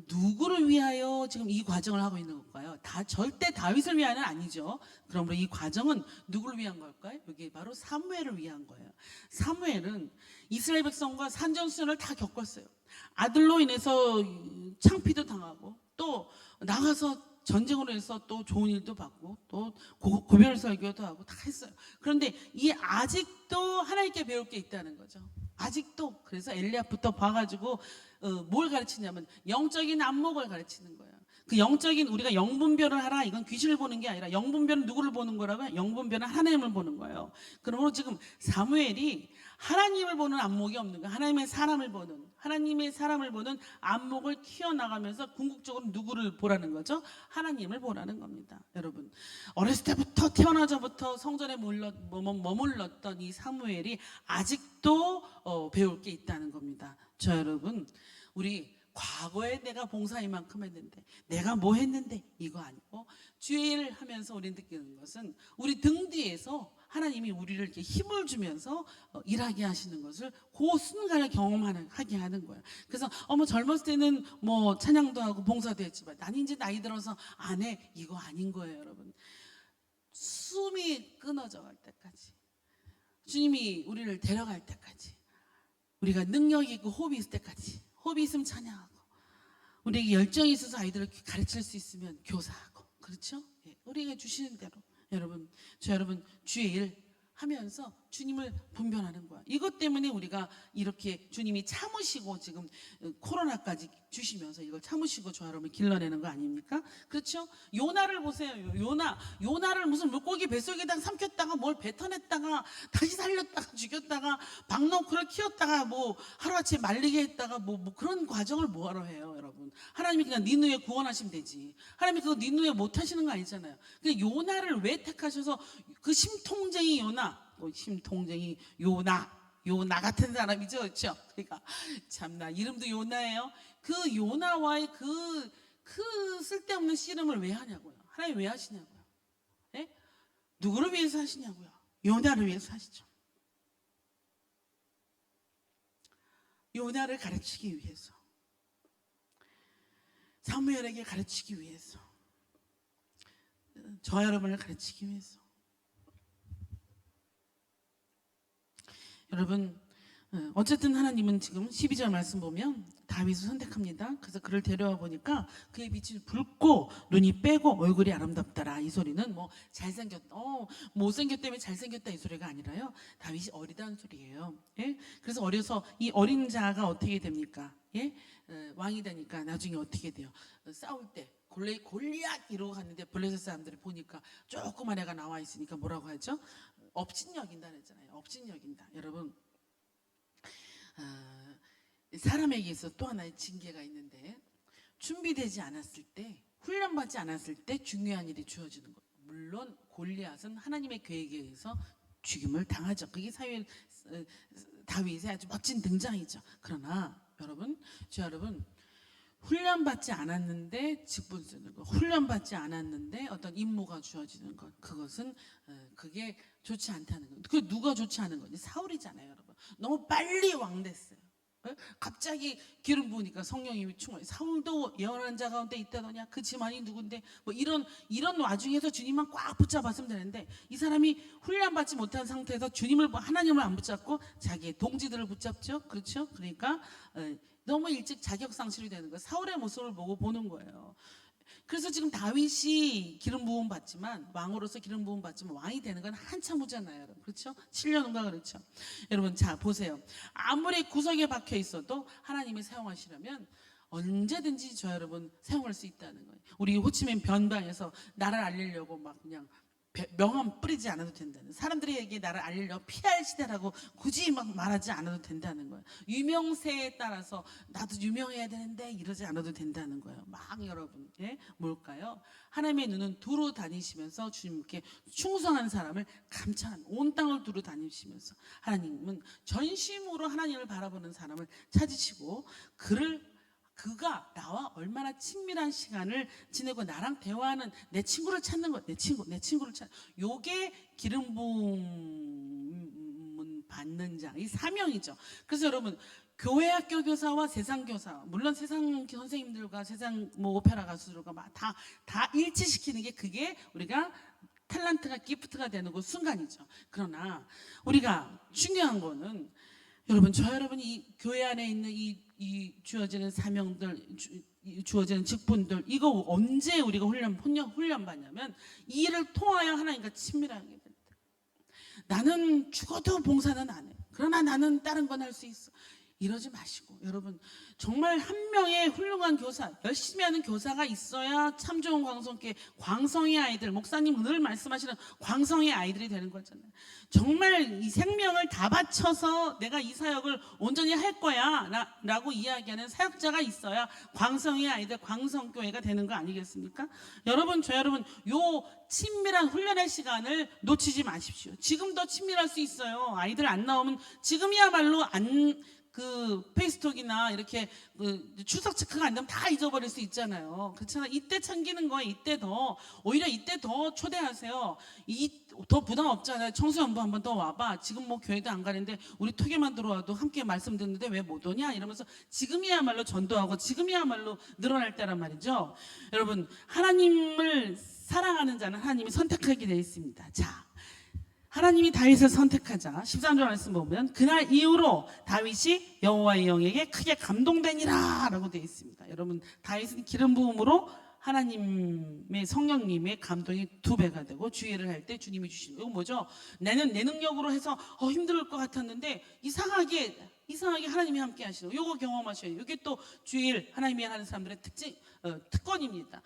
누구를 위하여 지금 이 과정을 하고 있는 걸까요? 절대 다윗을 위한은 아니죠. 그러므로 이 과정은 누구를 위한 걸까요? 여기 바로 사무엘을 위한 거예요. 사무엘은 이스라엘 백성과 산전수전을 다 겪었어요. 아들로 인해서 창피도 당하고, 또 나가서 전쟁으로 해서 또 좋은 일도 받고, 또 고별 설교도 하고 다 했어요. 그런데 이 아직도 하나님께 배울 게 있다는 거죠. 아직도. 그래서 엘리야부터 봐가지고 뭘 가르치냐면 영적인 안목을 가르치는 거예요. 그 영적인, 우리가 영분별을 하라, 이건 귀신을 보는 게 아니라 영분별은 누구를 보는 거라고요? 영분별은 하나님을 보는 거예요. 그러므로 지금 사무엘이 하나님을 보는 안목이 없는 거예요. 하나님의 사람을 보는 안목을 키워나가면서 궁극적으로 누구를 보라는 거죠? 하나님을 보라는 겁니다. 여러분, 어렸을 때부터 태어나자부터 성전에 머물렀던 이 사무엘이 아직도 배울 게 있다는 겁니다. 저 여러분, 우리 과거에 내가 봉사 이만큼 했는데, 내가 뭐 했는데, 이거 아니고 주의 일을 하면서 우리 느끼는 것은 우리 등 뒤에서 하나님이 우리를 이렇게 힘을 주면서 일하게 하시는 것을 그 순간에 경험하게 하는 거예요. 그래서 젊었을 때는 뭐 찬양도 하고 봉사도 했지만 나는 이제 나이 들어서 안 해, 이거 아닌 거예요, 여러분. 숨이 끊어져 갈 때까지, 주님이 우리를 데려갈 때까지, 우리가 능력이 있고 호흡이 있을 때까지, 호흡이 있으면 찬양하고, 우리에게 열정이 있어서 아이들을 가르칠 수 있으면 교사하고, 그렇죠? 예, 우리에게 주시는 대로 여러분, 주의 일 하면서 주님을 분별하는 거야. 이것 때문에 우리가 이렇게 주님이 참으시고 지금 코로나까지 주시면서 이걸 참으시고 저 여러분 길러내는 거 아닙니까? 그렇죠? 요나를 보세요. 요나를 무슨 물고기 뱃속에다 삼켰다가 뭘 뱉어냈다가 다시 살렸다가 죽였다가 박너크를 키웠다가 뭐 하루아침에 말리게 했다가 뭐 그런 과정을 뭐하러 해요, 여러분? 하나님이 그냥 니느웨 구원하시면 되지. 하나님이 그거 니느웨 못 하시는 거 아니잖아요. 근데 요나를 왜 택하셔서 그 심통쟁이 요나 같은 사람이죠, 그렇죠? 그러니까 참나 이름도 요나예요. 그 요나와의 그 쓸데없는 씨름을 왜 하냐고요? 하나님 왜 하시냐고요? 예? 누구를 위해서 하시냐고요? 요나를 위해서 하시죠. 요나를 가르치기 위해서, 사무엘에게 가르치기 위해서, 저 여러분을 가르치기 위해서. 여러분, 어쨌든 하나님은 지금 12절 말씀 보면 다윗을 선택합니다. 그래서 그를 데려와 보니까 그의 빛이 붉고 눈이 빼고 얼굴이 아름답더라. 이 소리는 뭐 잘생겼다, 못생겼다 때문에 잘생겼다 이 소리가 아니라요, 다윗이 어리다는 소리예요. 예? 그래서 어려서 이 어린 자가 어떻게 됩니까? 예? 왕이 되니까 나중에 어떻게 돼요? 싸울 때 골리앗 이러고 갔는데 블레셋 사람들이 보니까 조그만 애가 나와 있으니까 뭐라고 하죠? 업신여긴다 그랬잖아요. 업신여긴다. 여러분, 사람에게 있어 또 하나의 징계가 있는데, 준비되지 않았을 때, 훈련받지 않았을 때 중요한 일이 주어지는 거예요. 물론 골리앗은 하나님의 계획에 의해서 죽임을 당하죠. 그게 다윗의 아주 멋진 등장이죠. 그러나 여러분, 훈련받지 않았는데 직분 쓰는 것, 훈련받지 않았는데 어떤 임무가 주어지는 것, 그것은 그게 좋지 않다는 것. 그 누가 좋지 않은 거지? 사울이잖아요, 여러분. 너무 빨리 왕 됐어요. 갑자기 기름 부으니까 성령이 충만해. 사울도 예언한 자 가운데 있다더냐, 그 집안이 누군데, 뭐 이런 와중에서 주님만 꽉 붙잡았으면 되는데, 이 사람이 훈련받지 못한 상태에서 하나님을 안 붙잡고 자기의 동지들을 붙잡죠. 그렇죠? 그러니까 너무 일찍 자격 상실이 되는 거예요. 사울의 모습을 보는 거예요. 그래서 지금 다윗이 기름 부음 받지만, 왕으로서 기름 부음 받지만 왕이 되는 건 한참 후잖아요, 여러분. 그렇죠? 7년인가 그렇죠. 여러분, 자 보세요. 아무리 구석에 박혀 있어도 하나님이 사용하시려면 언제든지 저 여러분 사용할 수 있다는 거예요. 우리 호치민 변방에서 나를 알리려고 막 그냥 명함 뿌리지 않아도 된다는, 사람들에게 나를 알리려고 PR 시대라고 굳이 막 말하지 않아도 된다는 거예요. 유명세에 따라서 나도 유명해야 되는데 이러지 않아도 된다는 거예요. 막 여러분, 예? 뭘까요? 하나님의 눈은 두루 다니시면서 주님께 충성한 사람을 감찰한, 온 땅을 두루 다니시면서 하나님은 전심으로 하나님을 바라보는 사람을 찾으시고, 그가 나와 얼마나 친밀한 시간을 지내고 나랑 대화하는 내 친구를 찾는 것, 내 친구를 찾는, 요게 기름 부음 받는 자, 이 사명이죠. 그래서 여러분, 교회 학교 교사와 세상 교사, 물론 세상 선생님들과 세상 뭐 오페라 가수들과 다 일치시키는 게, 그게 우리가 탤런트가 기프트가 되는 그 순간이죠. 그러나 우리가 중요한 거는, 여러분, 여러분이 이 교회 안에 있는 이 주어지는 사명들, 주어지는 직분들, 이거 언제 우리가 훈련 받냐면, 이 일을 통하여 하나님과 친밀하게 될 때. 나는 죽어도 봉사는 안 해. 그러나 나는 다른 건 할 수 있어. 이러지 마시고, 여러분, 정말 한 명의 훌륭한 교사, 열심히 하는 교사가 있어야 참 좋은 광성의 아이들, 목사님 늘 말씀하시는 광성의 아이들이 되는 거잖아요. 정말 이 생명을 다 바쳐서 내가 이 사역을 온전히 할 거야 라고 이야기하는 사역자가 있어야 광성의 아이들, 광성교회가 되는 거 아니겠습니까? 여러분, 요 친밀한 훈련의 시간을 놓치지 마십시오. 지금도 친밀할 수 있어요. 아이들 안 나오면 지금이야말로 페이스톡이나 이렇게 출석 체크가 안 되면 다 잊어버릴 수 있잖아요. 그렇잖아요. 이때 챙기는 거예요. 오히려 이때 더 초대하세요. 더 부담 없잖아요. 청소년부 한번 더 와봐. 지금 뭐 교회도 안 가는데 우리 토교만 들어와도 함께 말씀 듣는데 왜 못 오냐? 이러면서 지금이야말로 전도하고 지금이야말로 늘어날 때란 말이죠. 여러분, 하나님을 사랑하는 자는 하나님이 선택하게 되어 있습니다. 자, 하나님이 다윗을 선택하자 13절 말씀 보면 그날 이후로 다윗이 여호와의 영에게 크게 감동되니라 라고 되어 있습니다. 여러분, 다윗은 기름 부음으로 하나님의 성령님의 감동이 2배가 되고 주의를 할 때 주님이 주시는, 이건 뭐죠? 나는 내 능력으로 해서 힘들 것 같았는데 이상하게 하나님이 함께 하시는, 요거 경험하셔야 돼요. 이게 또 주일 하나님이 하는 사람들의 특권입니다.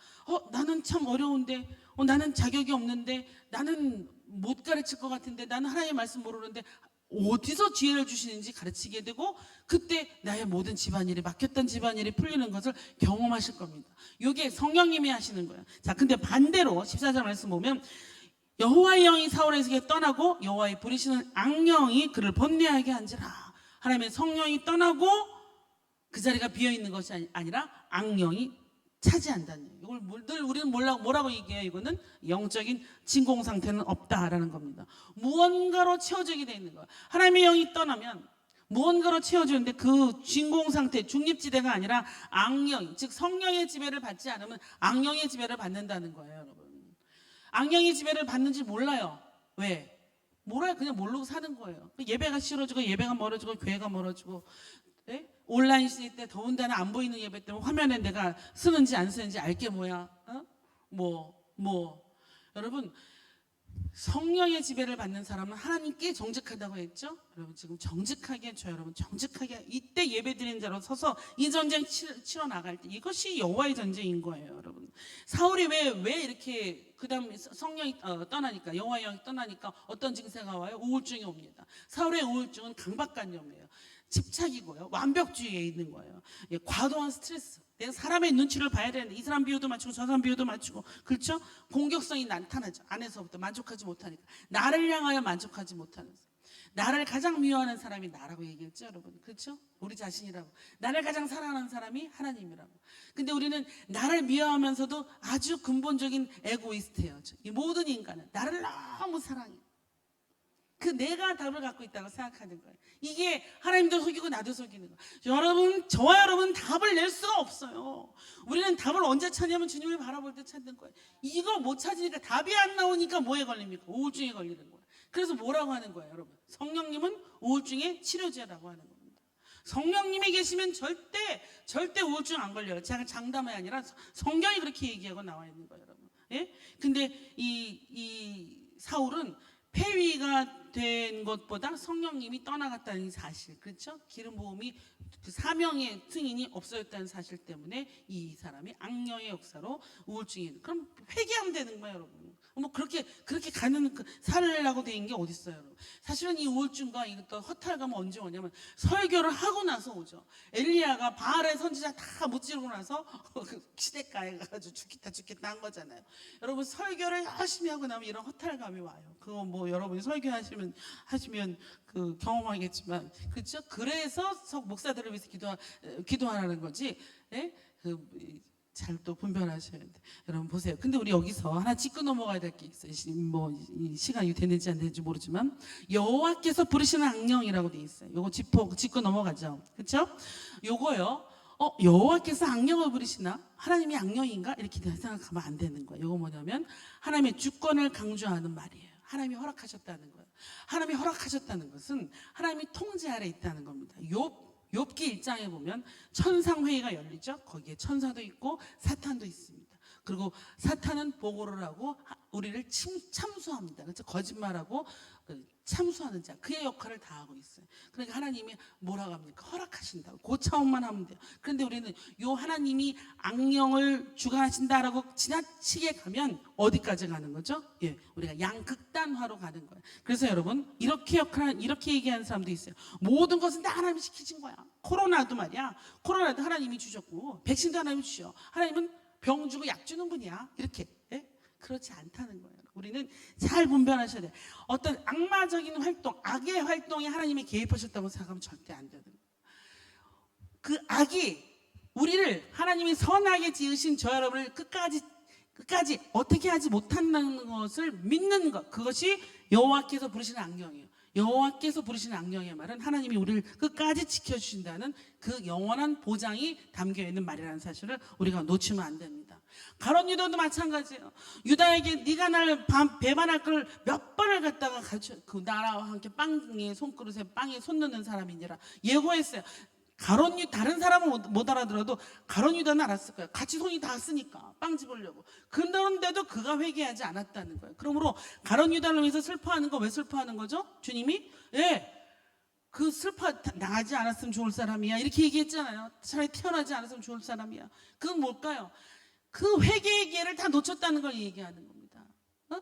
나는 참 어려운데, 나는 자격이 없는데, 나는 못 가르칠 것 같은데, 나는 하나님의 말씀 모르는데 어디서 지혜를 주시는지 가르치게 되고, 그때 나의 모든 집안일이, 맡겼던 집안일이 풀리는 것을 경험하실 겁니다. 이게 성령님이 하시는 거예요. 자, 근데 반대로 14절 말씀 보면 여호와의 영이 사울에게 떠나고 여호와의 부리시는 악령이 그를 번뇌하게 한지라. 하나님의 성령이 떠나고 그 자리가 비어있는 것이 아니라 악령이 차지한다는 얘기예요. 이걸 늘 우리는 뭐라고 얘기해요? 이거는 영적인 진공 상태는 없다라는 겁니다. 무언가로 채워지게 돼 있는 거예요. 하나님의 영이 떠나면 무언가로 채워지는데 그 진공 상태, 중립지대가 아니라 악령, 즉 성령의 지배를 받지 않으면 악령의 지배를 받는다는 거예요, 여러분. 악령의 지배를 받는지 몰라요. 왜? 몰라요. 그냥 모르고 사는 거예요. 예배가 싫어지고, 예배가 멀어지고, 교회가 멀어지고, 네? 온라인 시대 때 더군다나 안 보이는 예배 때문에 화면에 내가 쓰는지 안 쓰는지 알게 뭐야? 여러분, 성령의 지배를 받는 사람은 하나님께 정직하다고 했죠? 여러분, 지금 정직하게, 여러분 정직하게 이때 예배 드리는 자로 서서 이 전쟁 치러 나갈 때, 이것이 여호와의 전쟁인 거예요, 여러분. 사울이 왜 이렇게 그다음 성령이 떠나니까, 여호와의 영이 떠나니까 어떤 증세가 와요? 우울증이 옵니다. 사울의 우울증은 강박관념이에요. 집착이고요, 완벽주의에 있는 거예요. 과도한 스트레스, 내가 사람의 눈치를 봐야 되는데 이 사람 비유도 맞추고 저 사람 비유도 맞추고, 그렇죠? 공격성이 나타나죠. 안에서부터 만족하지 못하니까, 나를 향하여 만족하지 못하는, 나를 가장 미워하는 사람이 나라고 얘기했죠, 여러분. 그렇죠? 우리 자신이라고. 나를 가장 사랑하는 사람이 하나님이라고. 근데 우리는 나를 미워하면서도 아주 근본적인 에고이스트예요. 이 모든 인간은 나를 너무 사랑해요. 그 내가 답을 갖고 있다고 생각하는 거예요. 이게 하나님도 속이고 나도 속이는 거예요. 여러분, 저와 여러분 답을 낼 수가 없어요. 우리는 답을 언제 찾냐면 주님을 바라볼 때 찾는 거예요. 이거 못 찾으니까, 답이 안 나오니까 뭐에 걸립니까? 우울증에 걸리는 거예요. 그래서 뭐라고 하는 거예요, 여러분? 성령님은 우울증의 치료제라고 하는 겁니다. 성령님이 계시면 절대 우울증 안 걸려요. 제가 장담이 아니라 성경이 그렇게 얘기하고 나와 있는 거예요, 여러분. 예? 근데 이 사울은 폐위가 된 것보다 성령님이 떠나갔다는 사실, 그렇죠? 기름 부음이, 그 사명의 승인이 없어졌다는 사실 때문에 이 사람이 악령의 역사로 우울증이, 그럼 회개하면 되는 거예요, 여러분. 뭐 그렇게 가는 살으려고 돼 있는 게 어디 있어요, 여러분. 사실은 이 우울증과 이것도 허탈감은 언제 오냐면 설교를 하고 나서 오죠. 엘리야가 바알의 선지자 다 무찌르고 나서 시냇가에 가가지고 죽겠다 한 거잖아요. 여러분, 설교를 열심히 하고 나면 이런 허탈감이 와요. 그거 뭐 여러분이 설교하시면 그 경험하겠지만, 그렇죠? 그래서 목사들을 위해서 기도하라는 거지. 예? 잘 또 분별하셔야 돼. 여러분 보세요. 근데 우리 여기서 하나 짚고 넘어가야 될 게 있어요. 이 시간이 되는지 안 되는지 모르지만 여호와께서 부르시는 악령이라고 돼 있어요. 요거 짚고 넘어가죠. 그렇죠? 요거요. 여호와께서 악령을 부르시나? 하나님이 악령인가? 이렇게 생각하면 안 되는 거예요. 요거 뭐냐면 하나님의 주권을 강조하는 말이에요. 하나님이 허락하셨다는 거예요. 하나님이 허락하셨다는 것은 하나님이 통제 아래 있다는 겁니다. 욥기 1장에 보면 천상회의가 열리죠. 거기에 천사도 있고 사탄도 있습니다. 그리고 사탄은 보고를 하고 우리를 참수합니다. 그렇죠? 거짓말하고 참수하는 자, 그의 역할을 다 하고 있어요. 그러니까 하나님이 뭐라고 합니까? 허락하신다고. 그 차원만 하면 돼요. 그런데 우리는 요 하나님이 악령을 주관하신다라고 지나치게 가면 어디까지 가는 거죠? 예, 우리가 양극단화로 가는 거예요. 그래서 여러분, 이렇게 얘기하는 사람도 있어요. 모든 것은 다 하나님이 시키신 거야. 코로나도 말이야. 코로나도 하나님이 주셨고, 백신도 하나님이 주셔. 하나님은 병 주고 약 주는 분이야. 이렇게. 예? 그렇지 않다는 거예요. 우리는 잘 분별하셔야 돼요. 어떤 악마적인 활동, 악의 활동에 하나님이 개입하셨다고 생각하면 절대 안 되는 거예요. 그 악이 우리를, 하나님이 선하게 지으신 저 여러분을 끝까지 어떻게 하지 못한다는 것을 믿는 것, 그것이 여호와께서 부르시는 악령이에요. 여호와께서 부르시는 악령의 말은 하나님이 우리를 끝까지 지켜주신다는 그 영원한 보장이 담겨있는 말이라는 사실을 우리가 놓치면 안 됩니다. 가룟 유다도 마찬가지예요. 유다에게 네가 날 배반할 걸 몇 번을 갖다가 그 나라와 함께 빵에 손그릇에 빵에 손 넣는 사람이니라 예고했어요. 다른 사람은 못 알아들어도 가룟 유다는 알았을 거예요. 같이 손이 닿았으니까 빵 집으려고. 그런데도 그가 회개하지 않았다는 거예요. 그러므로 가룟 유다를 위해서 슬퍼하는 거 왜 슬퍼하는 거죠? 주님이 그 나가지 않았으면 좋을 사람이야 이렇게 얘기했잖아요. 차라리 태어나지 않았으면 좋을 사람이야. 그건 뭘까요? 그 회개의 기회를 다 놓쳤다는 걸 얘기하는 겁니다.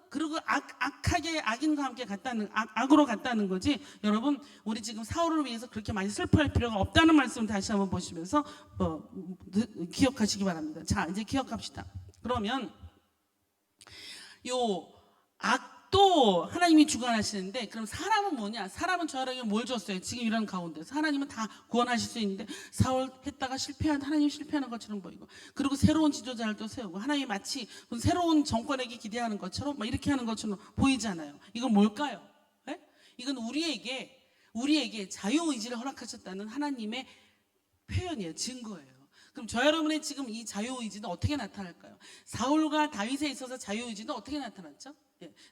그리고 악인과 함께 악으로 갔다는 거지. 여러분, 우리 지금 사울을 위해서 그렇게 많이 슬퍼할 필요가 없다는 말씀을 다시 한번 보시면서 기억하시기 바랍니다. 자, 이제 기억합시다. 그러면 요 악도 하나님이 주관하시는데, 그럼 사람은 뭐냐? 사람은 저에게 뭘 줬어요? 지금 이런 가운데서 하나님은 다 구원하실 수 있는데 사울 했다가 하나님 실패하는 것처럼 보이고, 그리고 새로운 지도자를 또 세우고 하나님이 마치 새로운 정권에게 기대하는 것처럼 막 이렇게 하는 것처럼 보이잖아요. 이건 뭘까요? 이건 우리에게 자유의지를 허락하셨다는 하나님의 표현이에요. 증거예요. 그럼 저 여러분의 지금 이 자유의지는 어떻게 나타날까요? 사울과 다윗에 있어서 자유의지는 어떻게 나타났죠?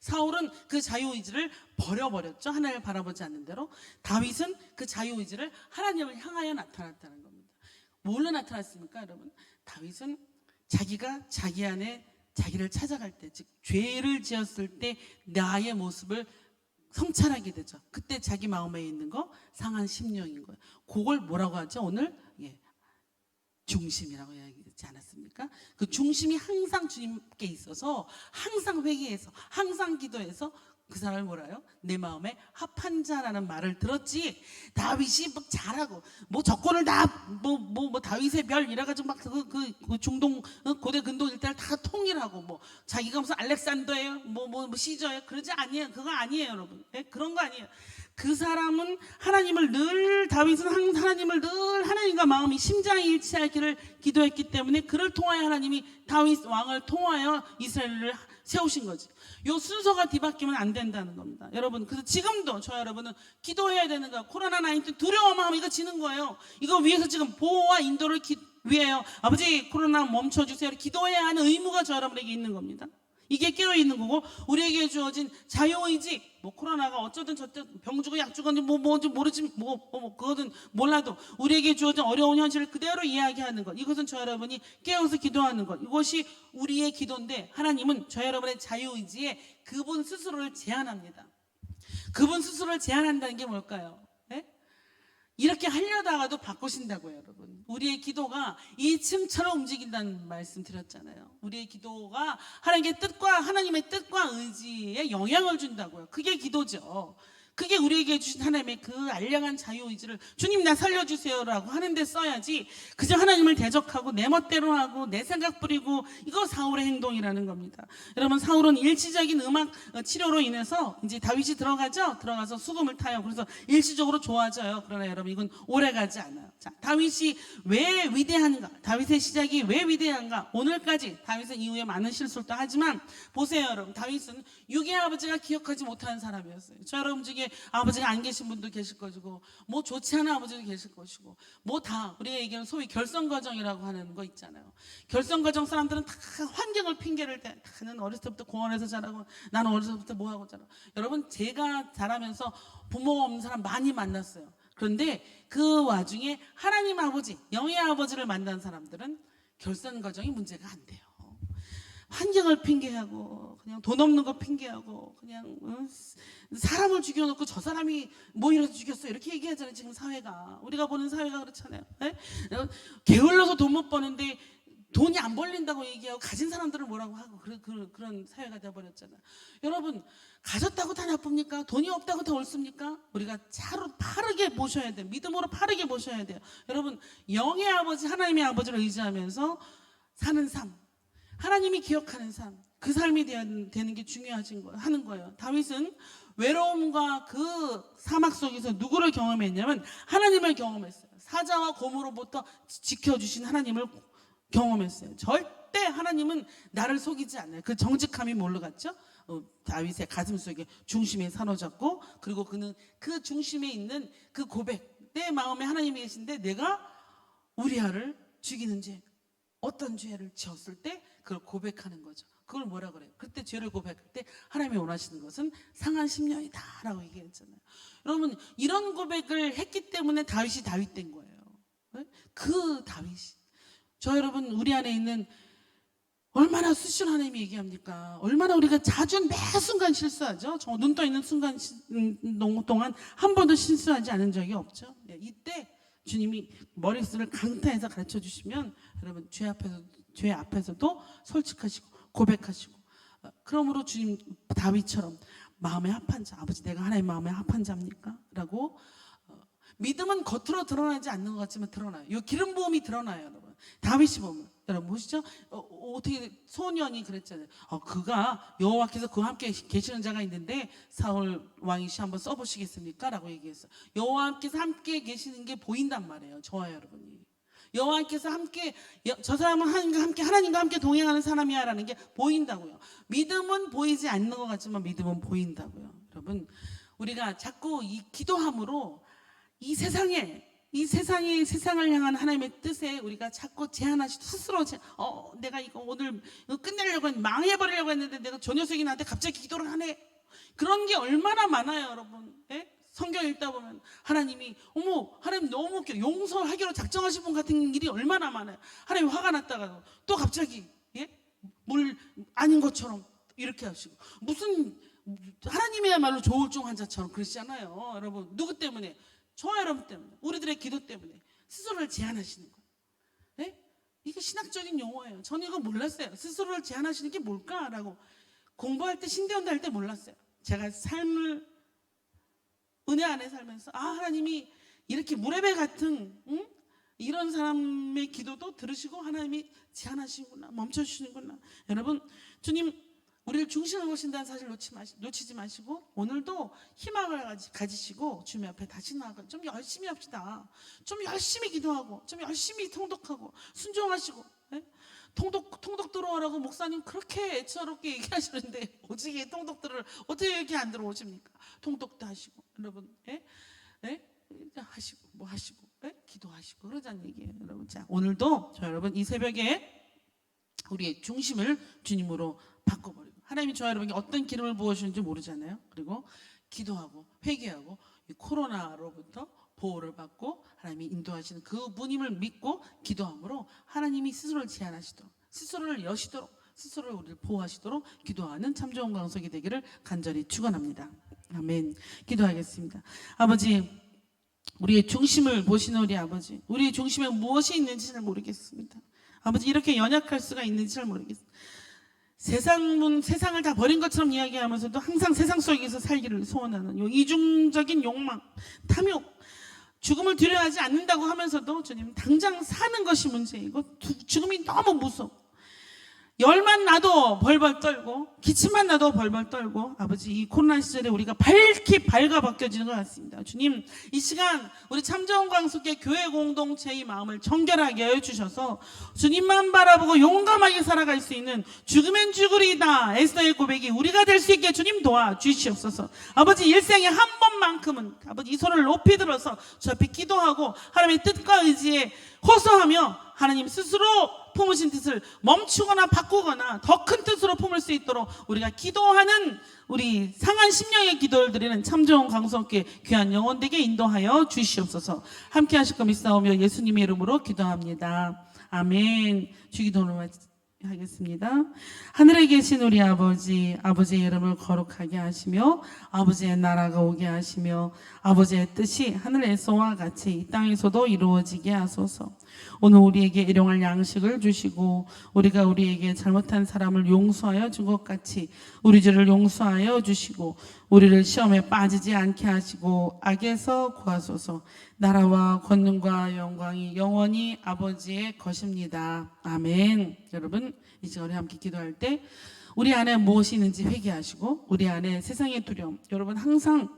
사울은 그 자유의지를 버려버렸죠. 하나님을 바라보지 않는 대로. 다윗은 그 자유의지를 하나님을 향하여 나타났다는 겁니다. 뭘로 나타났습니까, 여러분? 다윗은 자기가 자기 안에 자기를 찾아갈 때, 즉 죄를 지었을 때 나의 모습을 성찰하게 되죠. 그때 자기 마음에 있는 거 상한 심령인 거예요. 그걸 뭐라고 하죠? 오늘 중심이라고 이야기하지 않았습니까? 그 중심이 항상 주님께 있어서 항상 회개해서 항상 기도해서 그 사람을 뭐라요? 내 마음에 합한 자라는 말을 들었지. 다윗이 막 잘하고 적군을 다 다윗의 별 이래가지고 막 그 중동 고대 근동 일대를 다 통일하고 자기가 무슨 알렉산더예요? 시저예요? 그러지 아니에요. 그거 아니에요, 여러분. 그런 거 아니에요. 그 사람은 다윗은 하나님을 늘 하나님과 마음이 심장이 일치하기를 기도했기 때문에 그를 통하여 하나님이 다윗 왕을 통하여 이스라엘을 세우신 거지. 요 순서가 뒤바뀌면 안 된다는 겁니다. 여러분, 그래서 지금도 여러분은 기도해야 되는 거예요. 코로나19 두려워하면 이거 지는 거예요. 이거 위해서 지금 보호와 인도를 위해요. 아버지, 코로나 멈춰주세요. 기도해야 하는 의무가 여러분에게 있는 겁니다. 이게 깨어있는 거고, 우리에게 주어진 자유의지, 코로나가 어쩌든 저쩌든 병 주고 약 주고 뭔지 모르지, 그거는 몰라도 우리에게 주어진 어려운 현실을 그대로 이야기하는 것, 이것은 여러분이 깨어서 기도하는 것, 이것이 우리의 기도인데, 하나님은 여러분의 자유의지에 그분 스스로를 제한합니다. 그분 스스로를 제한한다는 게 뭘까요? 이렇게 하려다가도 바꾸신다고요, 여러분. 우리의 기도가 이 층처럼 움직인다는 말씀 드렸잖아요. 우리의 기도가 하나님의 뜻과 의지에 영향을 준다고요. 그게 기도죠. 그게 우리에게 주신 하나님의 그 알량한 자유의지를 주님 나 살려주세요라고 하는데 써야지, 그저 하나님을 대적하고 내 멋대로 하고 내 생각 뿌리고, 이거 사울의 행동이라는 겁니다. 여러분, 사울은 일시적인 음악 치료로 인해서 이제 다윗이 들어가서 수금을 타요. 그래서 일시적으로 좋아져요. 그러나 여러분, 이건 오래가지 않아요. 자, 다윗이 왜 위대한가? 다윗의 시작이 왜 위대한가? 오늘까지 다윗은 이후에 많은 실수를 또 하지만 보세요, 여러분. 다윗은 육의 아버지가 기억하지 못하는 사람이었어요. 저 여러분 중에 아버지가 안 계신 분도 계실 것이고, 좋지 않은 아버지도 계실 것이고, 다 우리가 얘기하는 소위 결성과정이라고 하는 거 있잖아요. 결성과정 사람들은 다 환경을 핑계를 대. 나는 어렸을 때부터 공원에서 자라고, 나는 어렸을 때부터 뭐하고 자라고. 여러분, 제가 자라면서 부모가 없는 사람 많이 만났어요. 그런데 그 와중에 하나님 아버지, 영의 아버지를 만난 사람들은 결선 과정이 문제가 안 돼요. 환경을 핑계하고, 그냥 돈 없는 거 핑계하고, 그냥 사람을 죽여놓고 저 사람이 이래서 죽였어 이렇게 얘기하잖아요. 지금 사회가, 우리가 보는 사회가 그렇잖아요. 게을러서 돈 못 버는데 돈이 안 벌린다고 얘기하고 가진 사람들을 뭐라고 하고 그런 사회가 되어버렸잖아요. 여러분, 가졌다고 다 나쁩니까? 돈이 없다고 다 옳습니까? 우리가 바르게 보셔야 돼요. 믿음으로 바르게 보셔야 돼요. 여러분, 영의 아버지, 하나님의 아버지를 의지하면서 사는 삶, 하나님이 기억하는 삶, 그 삶이 되는 게 하는 거예요. 다윗은 외로움과 그 사막 속에서 누구를 경험했냐면 하나님을 경험했어요. 사자와 곰으로부터 지켜주신 하나님을 경험했어요. 절대 하나님은 나를 속이지 않아요. 그 정직함이 뭘로 갔죠? 다윗의 가슴 속에 중심에 사로잡고, 그리고 그는 그 중심에 있는 그 고백, 내 마음에 하나님이 계신데 내가 우리아를 죽이는지 어떤 죄를 지었을 때 그걸 고백하는 거죠. 그걸 뭐라 그래요? 그때 죄를 고백할 때 하나님이 원하시는 것은 상한 심령이다라고 얘기했잖아요. 여러분 이런 고백을 했기 때문에 다윗이 다윗 된 거예요. 네? 그 다윗이 저 여러분 우리 안에 있는 얼마나 수시로 하나님이 얘기합니까? 얼마나 우리가 자주 매 순간 실수하죠. 저 눈 떠 있는 순간 동안 한 번도 실수하지 않은 적이 없죠. 네, 이때 주님이 머릿속을 강타해서 가르쳐 주시면 여러분 죄 앞에서도 솔직하시고 고백하시고 그러므로 주님 다윗처럼 마음에 합한 자 아버지 내가 하나님 마음에 합한 자입니까? 라고 믿음은 겉으로 드러나지 않는 것 같지만 드러나요. 이 기름 부음이 드러나요, 여러분. 다윗이 보면 여러분 보시죠? 어떻게 소년이 그랬잖아요. 그가 여호와께서 그와 함께 계시는 자가 있는데 사울 왕이시 한번 써보시겠습니까? 라고 얘기했어요. 여호와께서 함께 계시는 게 보인단 말이에요. 저와 여러분이. 여호와께서 함께 저 사람은 하나님과 함께 동행하는 사람이야 라는 게 보인다고요. 믿음은 보이지 않는 것 같지만 믿음은 보인다고요. 여러분 우리가 자꾸 이 기도함으로 이 세상을 향한 하나님의 뜻에 우리가 자꾸 제한하시고 스스로 내가 이거 오늘 끝내려고 망해버리려고 했는데 내가 저 녀석이 나한테 갑자기 기도를 하네. 그런 게 얼마나 많아요, 여러분. 예? 성경 읽다 보면 하나님이 하나님 너무 웃겨. 용서하기로 작정하신 분 같은 일이 얼마나 많아요. 하나님 화가 났다가 또 갑자기 뭘 아닌 것처럼 이렇게 하시고 무슨 하나님이야말로 조울증 환자처럼 그러시잖아요. 여러분 누구 때문에? 저와 여러분 때문에 우리들의 기도 때문에 스스로를 제한하시는 거예요. 네? 이게 신학적인 용어예요. 저는 이거 몰랐어요. 스스로를 제한하시는 게 뭘까라고 공부할 때 신대원도 할 때 몰랐어요. 제가 삶을 은혜 안에 살면서 하나님이 이렇게 무레배 같은 이런 사람의 기도도 들으시고 하나님이 제한하시는구나 멈춰주시는구나. 여러분 주님 우리를 중심으로 보신다는 사실 놓치지 마시고 오늘도 희망을 가지시고 주님 앞에 다시 나아가 좀 열심히 합시다. 좀 열심히 기도하고 좀 열심히 통독하고 순종하시고 통독 들어오라고 목사님 그렇게 애처롭게 얘기하시는데 오직에 통독들을 어떻게 이렇게 안 들어오십니까? 통독도 하시고 여러분 하시고 뭐 하시고 기도하시고 그러자는 얘기예요. 여러분 자 오늘도 저 여러분 이 새벽에 우리의 중심을 주님으로 바꿔버리고 하나님이 저 여러분에게 어떤 기름을 부어주는지 모르잖아요. 그리고 기도하고 회개하고 이 코로나로부터 보호를 받고 하나님이 인도하시는 그 분임을 믿고 기도함으로 하나님이 스스로를 제한하시도록 스스로를 여시도록 스스로를 우리를 보호하시도록 기도하는 참 좋은 강석이 되기를 간절히 축원합니다. 아멘. 기도하겠습니다. 아버지 우리의 중심을 보시는 우리 아버지 우리의 중심에 무엇이 있는지 잘 모르겠습니다. 아버지 이렇게 연약할 수가 있는지 잘 모르겠습니다. 세상을 다 버린 것처럼 이야기하면서도 항상 세상 속에서 살기를 소원하는 이중적인 욕망, 탐욕, 죽음을 두려워하지 않는다고 하면서도 주님 당장 사는 것이 문제이고 죽음이 너무 무서워. 열만 나도 벌벌 떨고 기침만 나도 벌벌 떨고 아버지 이 코로나 시절에 우리가 밝아 벗겨지는 것 같습니다. 주님 이 시간 우리 참좋은 광석의 교회 공동체의 마음을 정결하게 해주셔서 주님만 바라보고 용감하게 살아갈 수 있는 죽으면 죽으리다 에스더의 고백이 우리가 될 수 있게 주님 도와주시옵소서. 아버지 일생에 한 번만큼은 아버지 이 손을 높이 들어서 저 앞에 기도하고 하나님의 뜻과 의지에 호소하며 하나님 스스로 품으신 뜻을 멈추거나 바꾸거나 더 큰 뜻으로 품을 수 있도록 우리가 기도하는 우리 상한 심령의 기도를 드리는 참 좋은 강성께 귀한 영혼들에게 인도하여 주시옵소서. 함께 하실 거 믿사오며 예수님의 이름으로 기도합니다. 아멘. 주기도를 하겠습니다. 하늘에 계신 우리 아버지, 아버지의 이름을 거룩하게 하시며 아버지의 나라가 오게 하시며 아버지의 뜻이 하늘에서와 같이 이 땅에서도 이루어지게 하소서. 오늘 우리에게 일용할 양식을 주시고 우리가 우리에게 잘못한 사람을 용서하여 준 것 같이 우리 죄를 용서하여 주시고 우리를 시험에 빠지지 않게 하시고 악에서 구하소서. 나라와 권능과 영광이 영원히 아버지의 것입니다. 아멘. 여러분 이 시간에 함께 기도할 때 우리 안에 무엇이 있는지 회개하시고 우리 안에 세상의 두려움 여러분 항상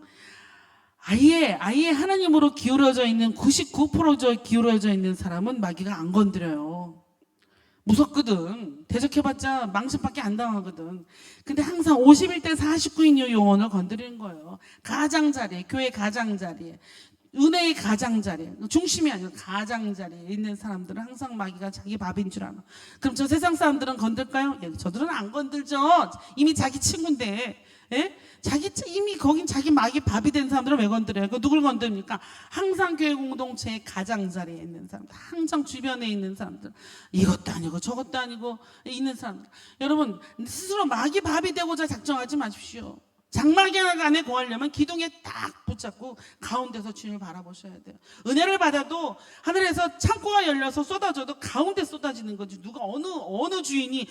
아예 하나님으로 기울어져 있는 99% 기울어져 있는 사람은 마귀가 안 건드려요. 무섭거든. 대적해봤자 망신밖에 안 당하거든. 근데 항상 51대 49인 영혼을 건드리는 거예요. 가장자리에 교회 가장자리에 은혜의 가장자리에, 중심이 아니라 가장자리에 있는 사람들은 항상 마귀가 자기 밥인 줄 아나. 그럼 저 세상 사람들은 건들까요? 예, 저들은 안 건들죠. 이미 자기 친구인데. 예? 이미 거긴 자기 마귀 밥이 된 사람들을 왜 건드려요? 그 누굴 건드립니까? 항상 교회 공동체의 가장자리에 있는 사람들, 항상 주변에 있는 사람들, 이것도 아니고 저것도 아니고 있는 사람들. 여러분, 스스로 마귀 밥이 되고자 작정하지 마십시오. 장막의 안에 거하려면 기둥에 딱 붙잡고 가운데서 주님을 바라보셔야 돼요. 은혜를 받아도 하늘에서 창고가 열려서 쏟아져도 가운데 쏟아지는 거지. 누가 어느 주인이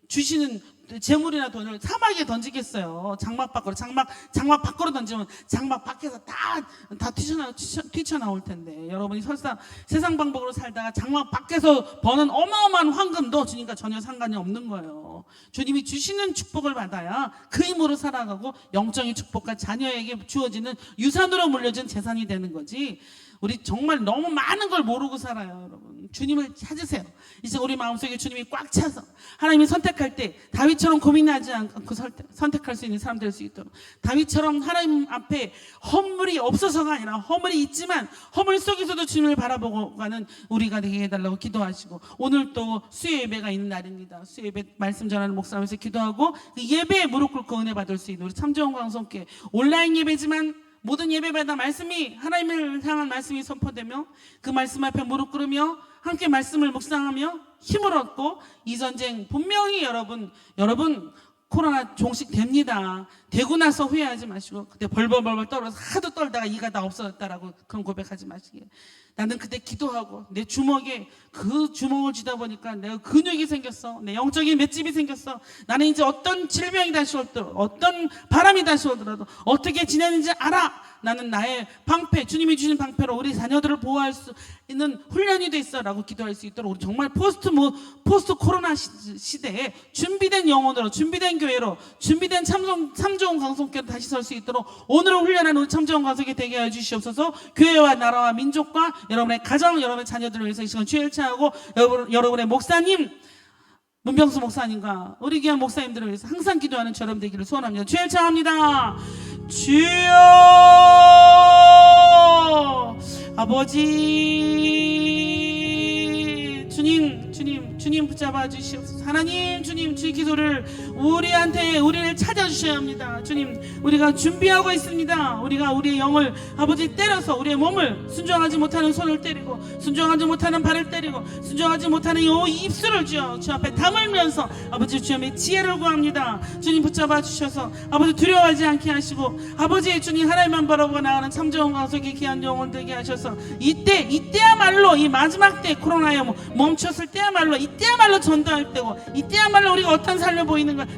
주시는 재물이나 돈을 사막에 던지겠어요. 장막 밖으로. 장막 밖으로 던지면 장막 밖에서 다 튀쳐나올 텐데. 여러분이 설사 세상 방법으로 살다가 장막 밖에서 버는 어마어마한 황금도 주님과 전혀 상관이 없는 거예요. 주님이 주시는 축복을 받아야 그 힘으로 살아가고 영적인 축복과 자녀에게 주어지는 유산으로 물려진 재산이 되는 거지. 우리 정말 너무 많은 걸 모르고 살아요, 여러분. 주님을 찾으세요. 이제 우리 마음속에 주님이 꽉 차서 하나님이 선택할 때 다윗처럼 고민하지 않고 선택할 수 있는 사람 될 수 있도록, 다윗처럼 하나님 앞에 허물이 없어서가 아니라 허물이 있지만 허물 속에서도 주님을 바라보고 가는 우리가 되게 해달라고 기도하시고, 오늘 또 수요 예배가 있는 날입니다. 수요 예배 말씀 전하는 목사님에서 기도하고 그 예배에 무릎 꿇고 은혜 받을 수 있는 우리 참정원 강성교회 온라인 예배지만 모든 예배마다 말씀이, 하나님을 향한 말씀이 선포되며 그 말씀 앞에 무릎 꿇으며 함께 말씀을 묵상하며 힘을 얻고, 이 전쟁 분명히 여러분 코로나 종식됩니다. 되고 나서 후회하지 마시고, 그때 벌벌벌 떨어서 하도 떨다가 이가 다 없어졌다라고 그런 고백하지 마시게. 나는 그때 기도하고 내 주먹에 그 주먹을 쥐다 보니까 내가 근육이 생겼어. 내 영적인 맷집이 생겼어. 나는 이제 어떤 질병이 다시 오더라도, 어떤 바람이 다시 오더라도 어떻게 지내는지 알아. 나는 나의 방패, 주님이 주신 방패로 우리 자녀들을 보호할 수 있는 훈련이 돼 있어라고 기도할 수 있도록, 우리 정말 포스트 코로나 시대에 준비된 영혼으로, 준비된 교회로, 준비된 참좋은 강성교회로 다시 설 수 있도록 오늘을 훈련하는 우리 참좋은 강성교회 되게 해 주시옵소서. 교회와 나라와 민족과 여러분의 가정, 여러분의 자녀들을 위해서 이 시간 주일 차하고 여러분의 목사님, 문병수 목사님과 우리 귀한 목사님들을 위해서 항상 기도하는 저럼 되기를 소원합니다. 주일 차합니다. 주여, 아버지, 주님 붙잡아 주시옵소서. 하나님, 주님, 주의 기도를 우리를 찾아주셔야 합니다. 주님, 우리가 준비하고 있습니다. 우리가 우리의 영을 아버지 때려서 우리의 몸을, 순종하지 못하는 손을 때리고, 순종하지 못하는 발을 때리고, 순종하지 못하는 이 입술을 주 앞에 다물면서 아버지 주님의 지혜를 구합니다. 주님 붙잡아 주셔서 아버지 두려워하지 않게 하시고, 아버지 주님 하나님만 바라보고 나가는 참좋은 강석의 귀한 영혼 되게 하셔서 이때야말로, 이 마지막 때 코로나에 멈췄을 때야말로, 이때야말로 전도할 때고, 이때야말로 우리가 어떤 삶을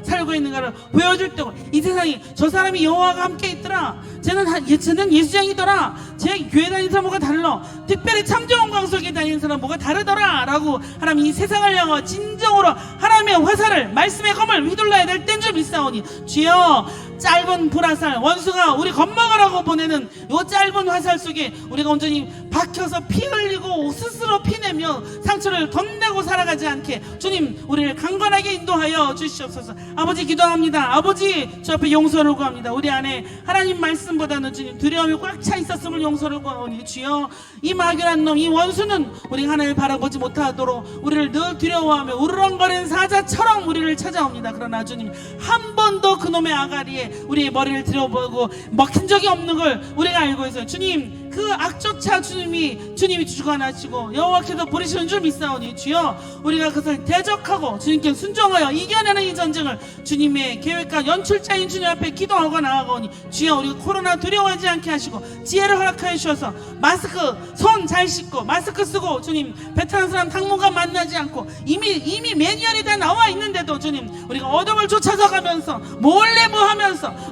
살고 있는가를 보여줄 때고, 이 세상이 저 사람이 여호와가 함께 있더라, 쟤는 예수장이더라, 제 교회 다니는 사람 뭐가 달라, 특별히 참좋은 강석에 다니는 사람 뭐가 다르더라 라고 하나님 이 세상을 향하여 진정으로 하나님의 화살을, 말씀의 검을 휘둘러야 될 때인 줄 믿사오니, 주여, 짧은 불화살, 원수가 우리 겁먹으라고 보내는 이 짧은 화살 속에 우리가 온전히 박혀서 피 흘리고 스스로 피내며 상처를 덧내고 살아가지 않게 주님 우리를 강건하게 인도하여 주시옵소서. 아버지 기도합니다. 아버지 저 앞에 용서를 구합니다. 우리 안에 하나님 말씀보다는 주님 두려움이 꽉 차 있었음을 용서를 구하오니, 주여, 이 마귀란 놈, 이 원수는 우리가 하나님을 바라보지 못하도록 우리를 늘 두려워하며 우르렁거리는 사자처럼 우리를 찾아옵니다. 그러나 주님, 한 번도 그놈의 아가리에 우리의 머리를 들여보고 먹힌 적이 없는 걸 우리가 알고 있어요. 주님, 그 악조차 주님이 주관하시고 여호와께서 버리시는 줄 믿사오니, 주여, 우리가 그것을 대적하고 주님께 순종하여 이겨내는 이 전쟁을 주님의 계획과 연출자인 주님 앞에 기도하고 나아가오니, 주여, 우리가 코로나 두려워하지 않게 하시고 지혜를 허락하여 주셔서 마스크 손 잘 씻고 마스크 쓰고, 주님, 베트남 사람 당분간 만나지 않고 이미 매뉴얼이 다 나와 있는데도 주님, 우리가 어둠을 쫓아서 가면서 몰래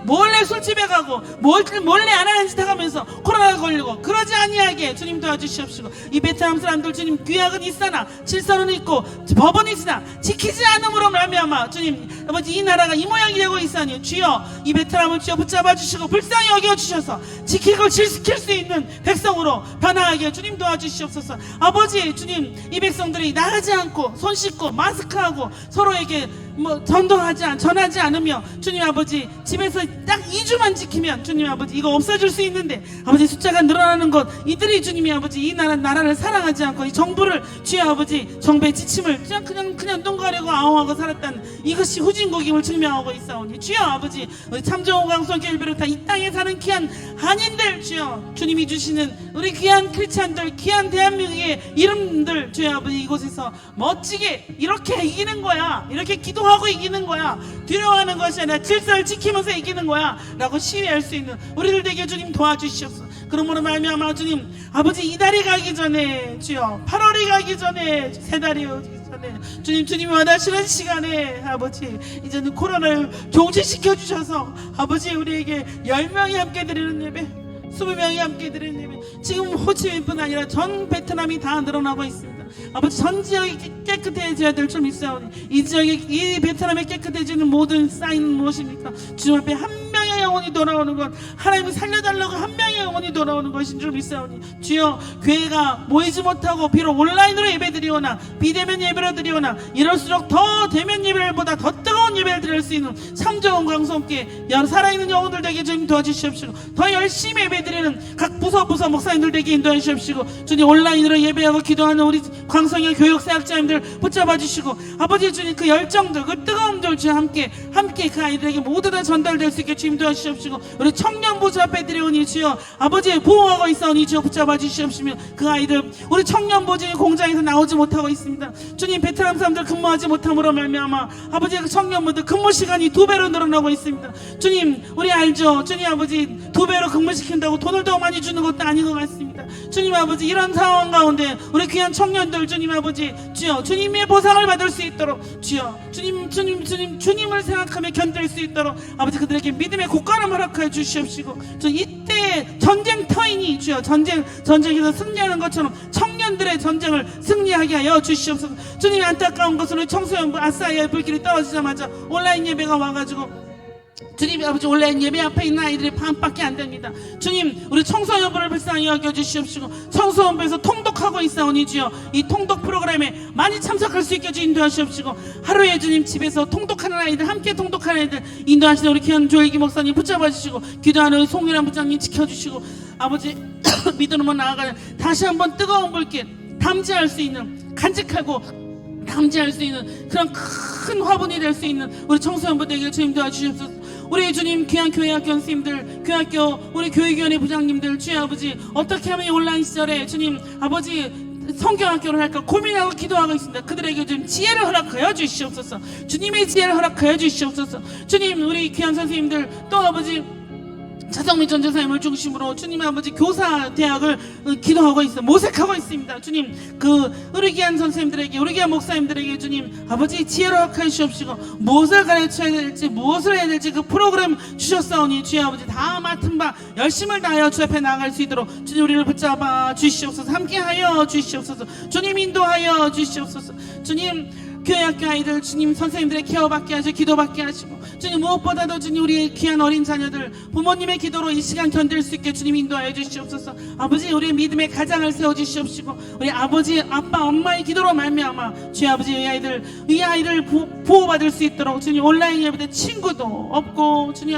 몰래 술집에 가고 몰래 안 하는 짓 해가면서 코로나가 걸리고 그러지 아니하게 주님 도와주시옵시고, 이 베트남 사람들 주님 귀약은 있으나 질서는 있고 법은 있으나 지키지 않음으로 말미암아 주님 아버지 이 나라가 이 모양이 되고 있사니, 주여, 이 베트남을 주여 붙잡아 주시고 불쌍히 여겨 주셔서 지키고 지킬 수 있는 백성으로 변화하게 주님 도와주시옵소서. 아버지 주님, 이 백성들이 나가지 않고 손 씻고 마스크하고 서로에게 전하지 않으며 주님 아버지 집에서 딱 2주만 지키면 주님 아버지 이거 없어질 수 있는데 아버지 숫자가 늘어나는 것 이들이 주님이 아버지 이 나라를 사랑하지 않고 이 정부를 주여 아버지 정부의 지침을 그냥 똥가려고 아웅하고 살았다는 이것이 후진국임을 증명하고 있사오니 주여 아버지 우리 참정호 강성교회를 비롯한 이 땅에 사는 귀한 한인들 주여 주님이 주시는 우리 귀한 크리스찬들 귀한 대한민국의 이름들 주여 아버지 이곳에서 멋지게 이렇게 이기는 거야 이렇게 기도하고 이기는 거야 두려워하는 것이 아니라 질서를 지키면서 이기는 거야 라고 시위할 수 있는 우리들 되게 주님 도와주시옵소서. 그러므로 말미암아 주님 아버지 이달이 가기 전에 주여 8월이 가기 전에 세 달이 오기 전에 주님이 원하시는 시간에 아버지 이제는 코로나를 종식시켜 주셔서 아버지 우리에게 10명이 함께 드리는 예배 20명이 함께 드리는 예배 지금 호치민뿐 아니라 전 베트남이 다 늘어나고 있습니다. 아버지 전 지역이 깨끗해져야 될 줄 믿사오니 이 지역이 이 베트남에 깨끗해지는 모든 사인은 무엇입니까? 주님 앞에 한 명의 영혼이 돌아오는 것 하나님을 살려달라고 한 명의 영혼이 돌아오는 것인 줄 믿사오니 주여 교회가 모이지 못하고 비록 온라인으로 예배드리오나 비대면 예배로 드리오나 이럴수록 더 대면 예배보다 더 뜨거운 예배를 드릴 수 있는 참정원 광성께 살아있는 영혼들 되게 주님 도와주시옵시고 더 열심히 예배드리는 각 부서 목사님들 되게 인도해 주시옵시고 주님 온라인으로 예배하고 기도하는 우리 광성의 교육사역자님들 붙잡아 주시고 아버지 주님 그 열정들 그 뜨거움들 주여 함께 그 아이들에게 모두 다 전달될 수 있게 주님 도와주시옵시고 우리 청년부서 앞에 드려오니 주여 아버지 보호하고 있사오니 주여 붙잡아 주시옵시며 그 아이들 우리 청년부지 공장에서 나오지 못하고 있습니다. 주님 베트남 사람들 근무하지 못함으로 말미암아 아버지 그 청년부들 근무 시간이 2배로 늘어나고 있습니다. 주님 우리 알죠? 주님 아버지 2배로 근무시킨다고 돈을 더 많이 주는 것도 아닌 것 같습니다. 주님 아버지 이런 상황 가운데 우리 귀한 청년들 주님 아버지 주여 주님의 보상을 받을 수 있도록 주여 주님을 생각하며 견딜 수 있도록 아버지 그들에게 믿음의 고가를 허락하여 주시옵시고 저 이때 전쟁터이니 주여 전쟁에서 승리하는 것처럼 청년들의 전쟁을 승리하게 하여 주시옵소서. 주님 안타까운 것은 우리 청소년부 아싸이의 불길이 떨어지자마자 온라인 예배가 와가지고 주님 아버지 온라인 예배 앞에 있는 아이들이 반밖에 안 됩니다. 주님 우리 청소년부를 불쌍히 여겨주시옵시고 청소년부에서 통독하고 있사오니 주여 이 통독 프로그램에 많이 참석할 수 있게 주님 인도하시옵시고 하루에 주님 집에서 통독하는 아이들 함께 통독하는 아이들 인도하시는 우리 귀한 조혜기 목사님 붙잡아 주시고 기도하는 우리 송일환 부장님 지켜주시고 아버지 믿음으로 나아가는 다시 한번 뜨거운 불길 담지할 수 있는 간직하고 담지할 수 있는 그런 큰 화분이 될 수 있는 우리 청소년부들에게 주님 도와주시옵소서. 우리 주님 귀한 교회학교 선생님들 교회학교 우리 교육위원회 부장님들 주여 아버지 어떻게 하면 이 온라인 시절에 주님 아버지 성경학교를 할까 고민하고 기도하고 있습니다. 그들에게 좀 지혜를 허락하여 주시옵소서. 주님의 지혜를 허락하여 주시옵소서. 주님 우리 귀한 선생님들 또 아버지 차성민 전도사님을 중심으로 주님 아버지 교사 대학을 기도하고 있어 모색하고 있습니다. 주님 그 우리 귀한 선생님들에게 우리 귀한 목사님들에게 주님 아버지 지혜로 허락하여 주시옵시고 무엇을 가르쳐야 될지 무엇을 해야 될지 그 프로그램 주셨사오니 주여 아버지 다 맡은 바 열심을 다하여 주 앞에 나아갈 수 있도록 주님 우리를 붙잡아 주시옵소서. 함께하여 주시옵소서. 주님 인도하여 주시옵소서. 주님 교회학교 아이들 주님 선생님들의 케어받게 하시고 기도받게 하시고 주님 무엇보다도 주님 우리의 귀한 어린 자녀들 부모님의 기도로 이 시간 견딜 수 있게 주님 인도하여 주시옵소서. 아버지 우리의 믿음의 가장을 세워주시옵시고 우리 아버지 아빠 엄마의 기도로 말미암아 주의 아버지 이 아이들 보호받을 수 있도록 주님 온라인 예배 친구도 없고 주님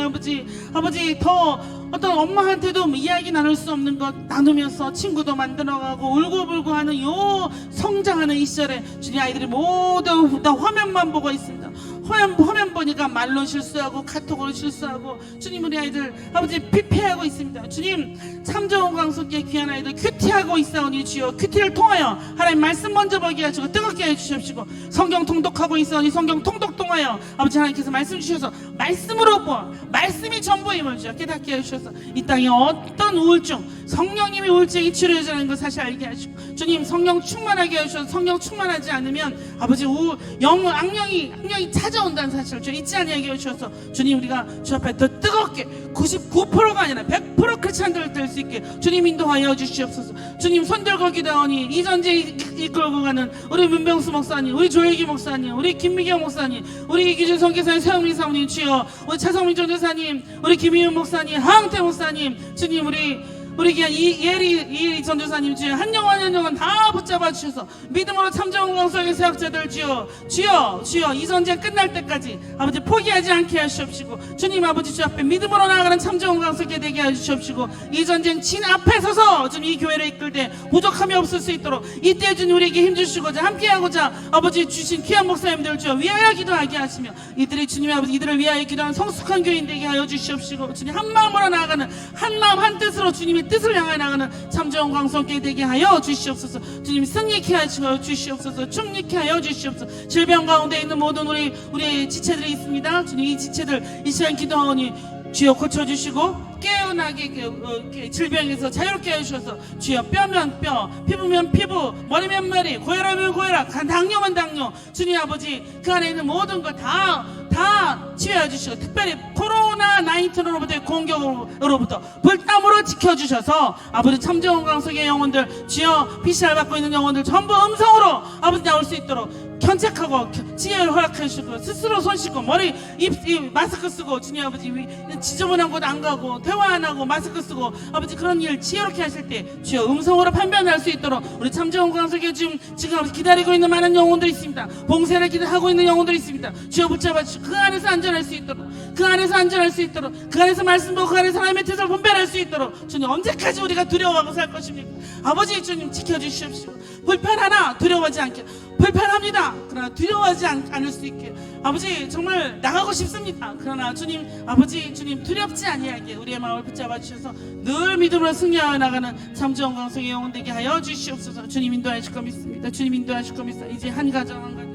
아버지 더 어떤 엄마한테도 이야기 나눌 수 없는 것 나누면서 친구도 만들어가고 울고불고 하는 요 성장하는 이 시절에 주님 아이들이 모두 다 화면만 보고 있습니다. 화면 보니까 말로 실수하고 카톡으로 실수하고 주님 우리 아이들 아버지 피폐하고 있습니다. 주님 참 좋은 광속의 귀한 아이들 큐티하고 있사오니 주여 큐티를 통하여 하나님 말씀 먼저 보게 하시고 뜨겁게 해주시옵시고 성경 통독하고 있사오니 성경 통독 통하여 아버지 하나님께서 말씀 주셔서 말씀으로 보아 말씀이 전부임을 주여 깨닫게 해주셔서 이 땅에 어떤 우울증 성령님이 우울증이 치료해주는 것 사실 알게 하시고 주님 성령 충만하게 해주셔서 성령 충만하지 않으면 아버지 악령이 찾아온다는 사실을 주 잊지 아니하게 해주셔서 주님 우리가 주 앞에 더 뜨겁게 99%가 아니라 100% 크리스찬들 될 수 있게 주님 인도하여 주시옵소서. 주님 손들고 기도하오니 이 전쟁 이끌고 가는 우리 문병수 목사님 우리 조혜기 목사님 우리 김미경 목사님 우리 이기준 선교사님 세영민 사모님 주여 우리 차성민 전도사님 우리 김희윤 목사님 하흥태 목사님 주님 우리 우리 귀한 이예리 전도사님 주여 한 영혼 다 붙잡아 주셔서 믿음으로 참정원 광석의 사역자들 주여 이 전쟁 끝날 때까지 아버지 포기하지 않게 하시옵시고 주님 아버지 주 앞에 믿음으로 나아가는 참정원 광석에 되게 하시옵시고 이 전쟁 진 앞에 서서 주님 이 교회를 이끌 때 부족함이 없을 수 있도록 이때 주님 우리에게 힘주시고자 함께하고자 아버지 주신 귀한 목사님들 주여 위하여 기도하게 하시며 이들이 주님 아버지 이들을 위하여 기도하는 성숙한 교인 되게 하여 주시옵시고 주님 한 마음으로 나아가는 한 마음 한 뜻으로 주님의 뜻을 향해 나가는 참정원 광석에 되게 하여 주시옵소서. 주님 승리케 하여 주시옵소서. 충리케 하여 주시옵소서. 질병 가운데 있는 모든 우리 지체들이 있습니다. 주님 이 지체들 이 시간 기도하오니 주여 고쳐주시고 깨어나게 질병에서 자유롭게 해주셔서 주여 뼈면 뼈 피부면 피부 머리면 머리 고혈압이면 고혈압 당뇨면 당뇨 주님 아버지 그 안에 있는 모든 걸 다 치유해 주시고 특별히 코로나 19로부터의 공격으로부터 불땀으로 지켜주셔서 아버지 참정원 광석의 영혼들 주여 PCR 받고 있는 영혼들 전부 음성으로 아버지 나올 수 있도록 견책하고 지혜를 허락해 주시고 스스로 손 씻고 머리 입 마스크 쓰고 주님 아버지 지저분한 곳 안 가고 대화 안 하고 마스크 쓰고 아버지 그런 일 지혜롭게 하실 때 주여 음성으로 판별할 수 있도록 우리 참정원 광석에 지금 기다리고 있는 많은 영혼들이 있습니다. 봉쇄를 기도하고 있는 영혼들이 있습니다. 주여 붙잡아 주시고 그 안에서 안전할 수 있도록 그 안에서 말씀 보고 그 안에서 하나님의 뜻을 분별할 수 있도록 주님 언제까지 우리가 두려워하고 살 것입니까? 아버지 주님 지켜주시옵시고 불편하나 두려워하지 않게 불편합니다. 그러나 두려워하지 않을 수 있게 아버지 정말 나가고 싶습니다. 그러나 주님 아버지 주님 두렵지 아니하게 우리의 마음을 붙잡아 주셔서 늘 믿음으로 승리하여 나가는 참정원 광석의 영혼 되게 하여 주시옵소서. 주님 인도하실 거 믿습니다. 주님 인도하실 거 믿습니다. 이제 한 가정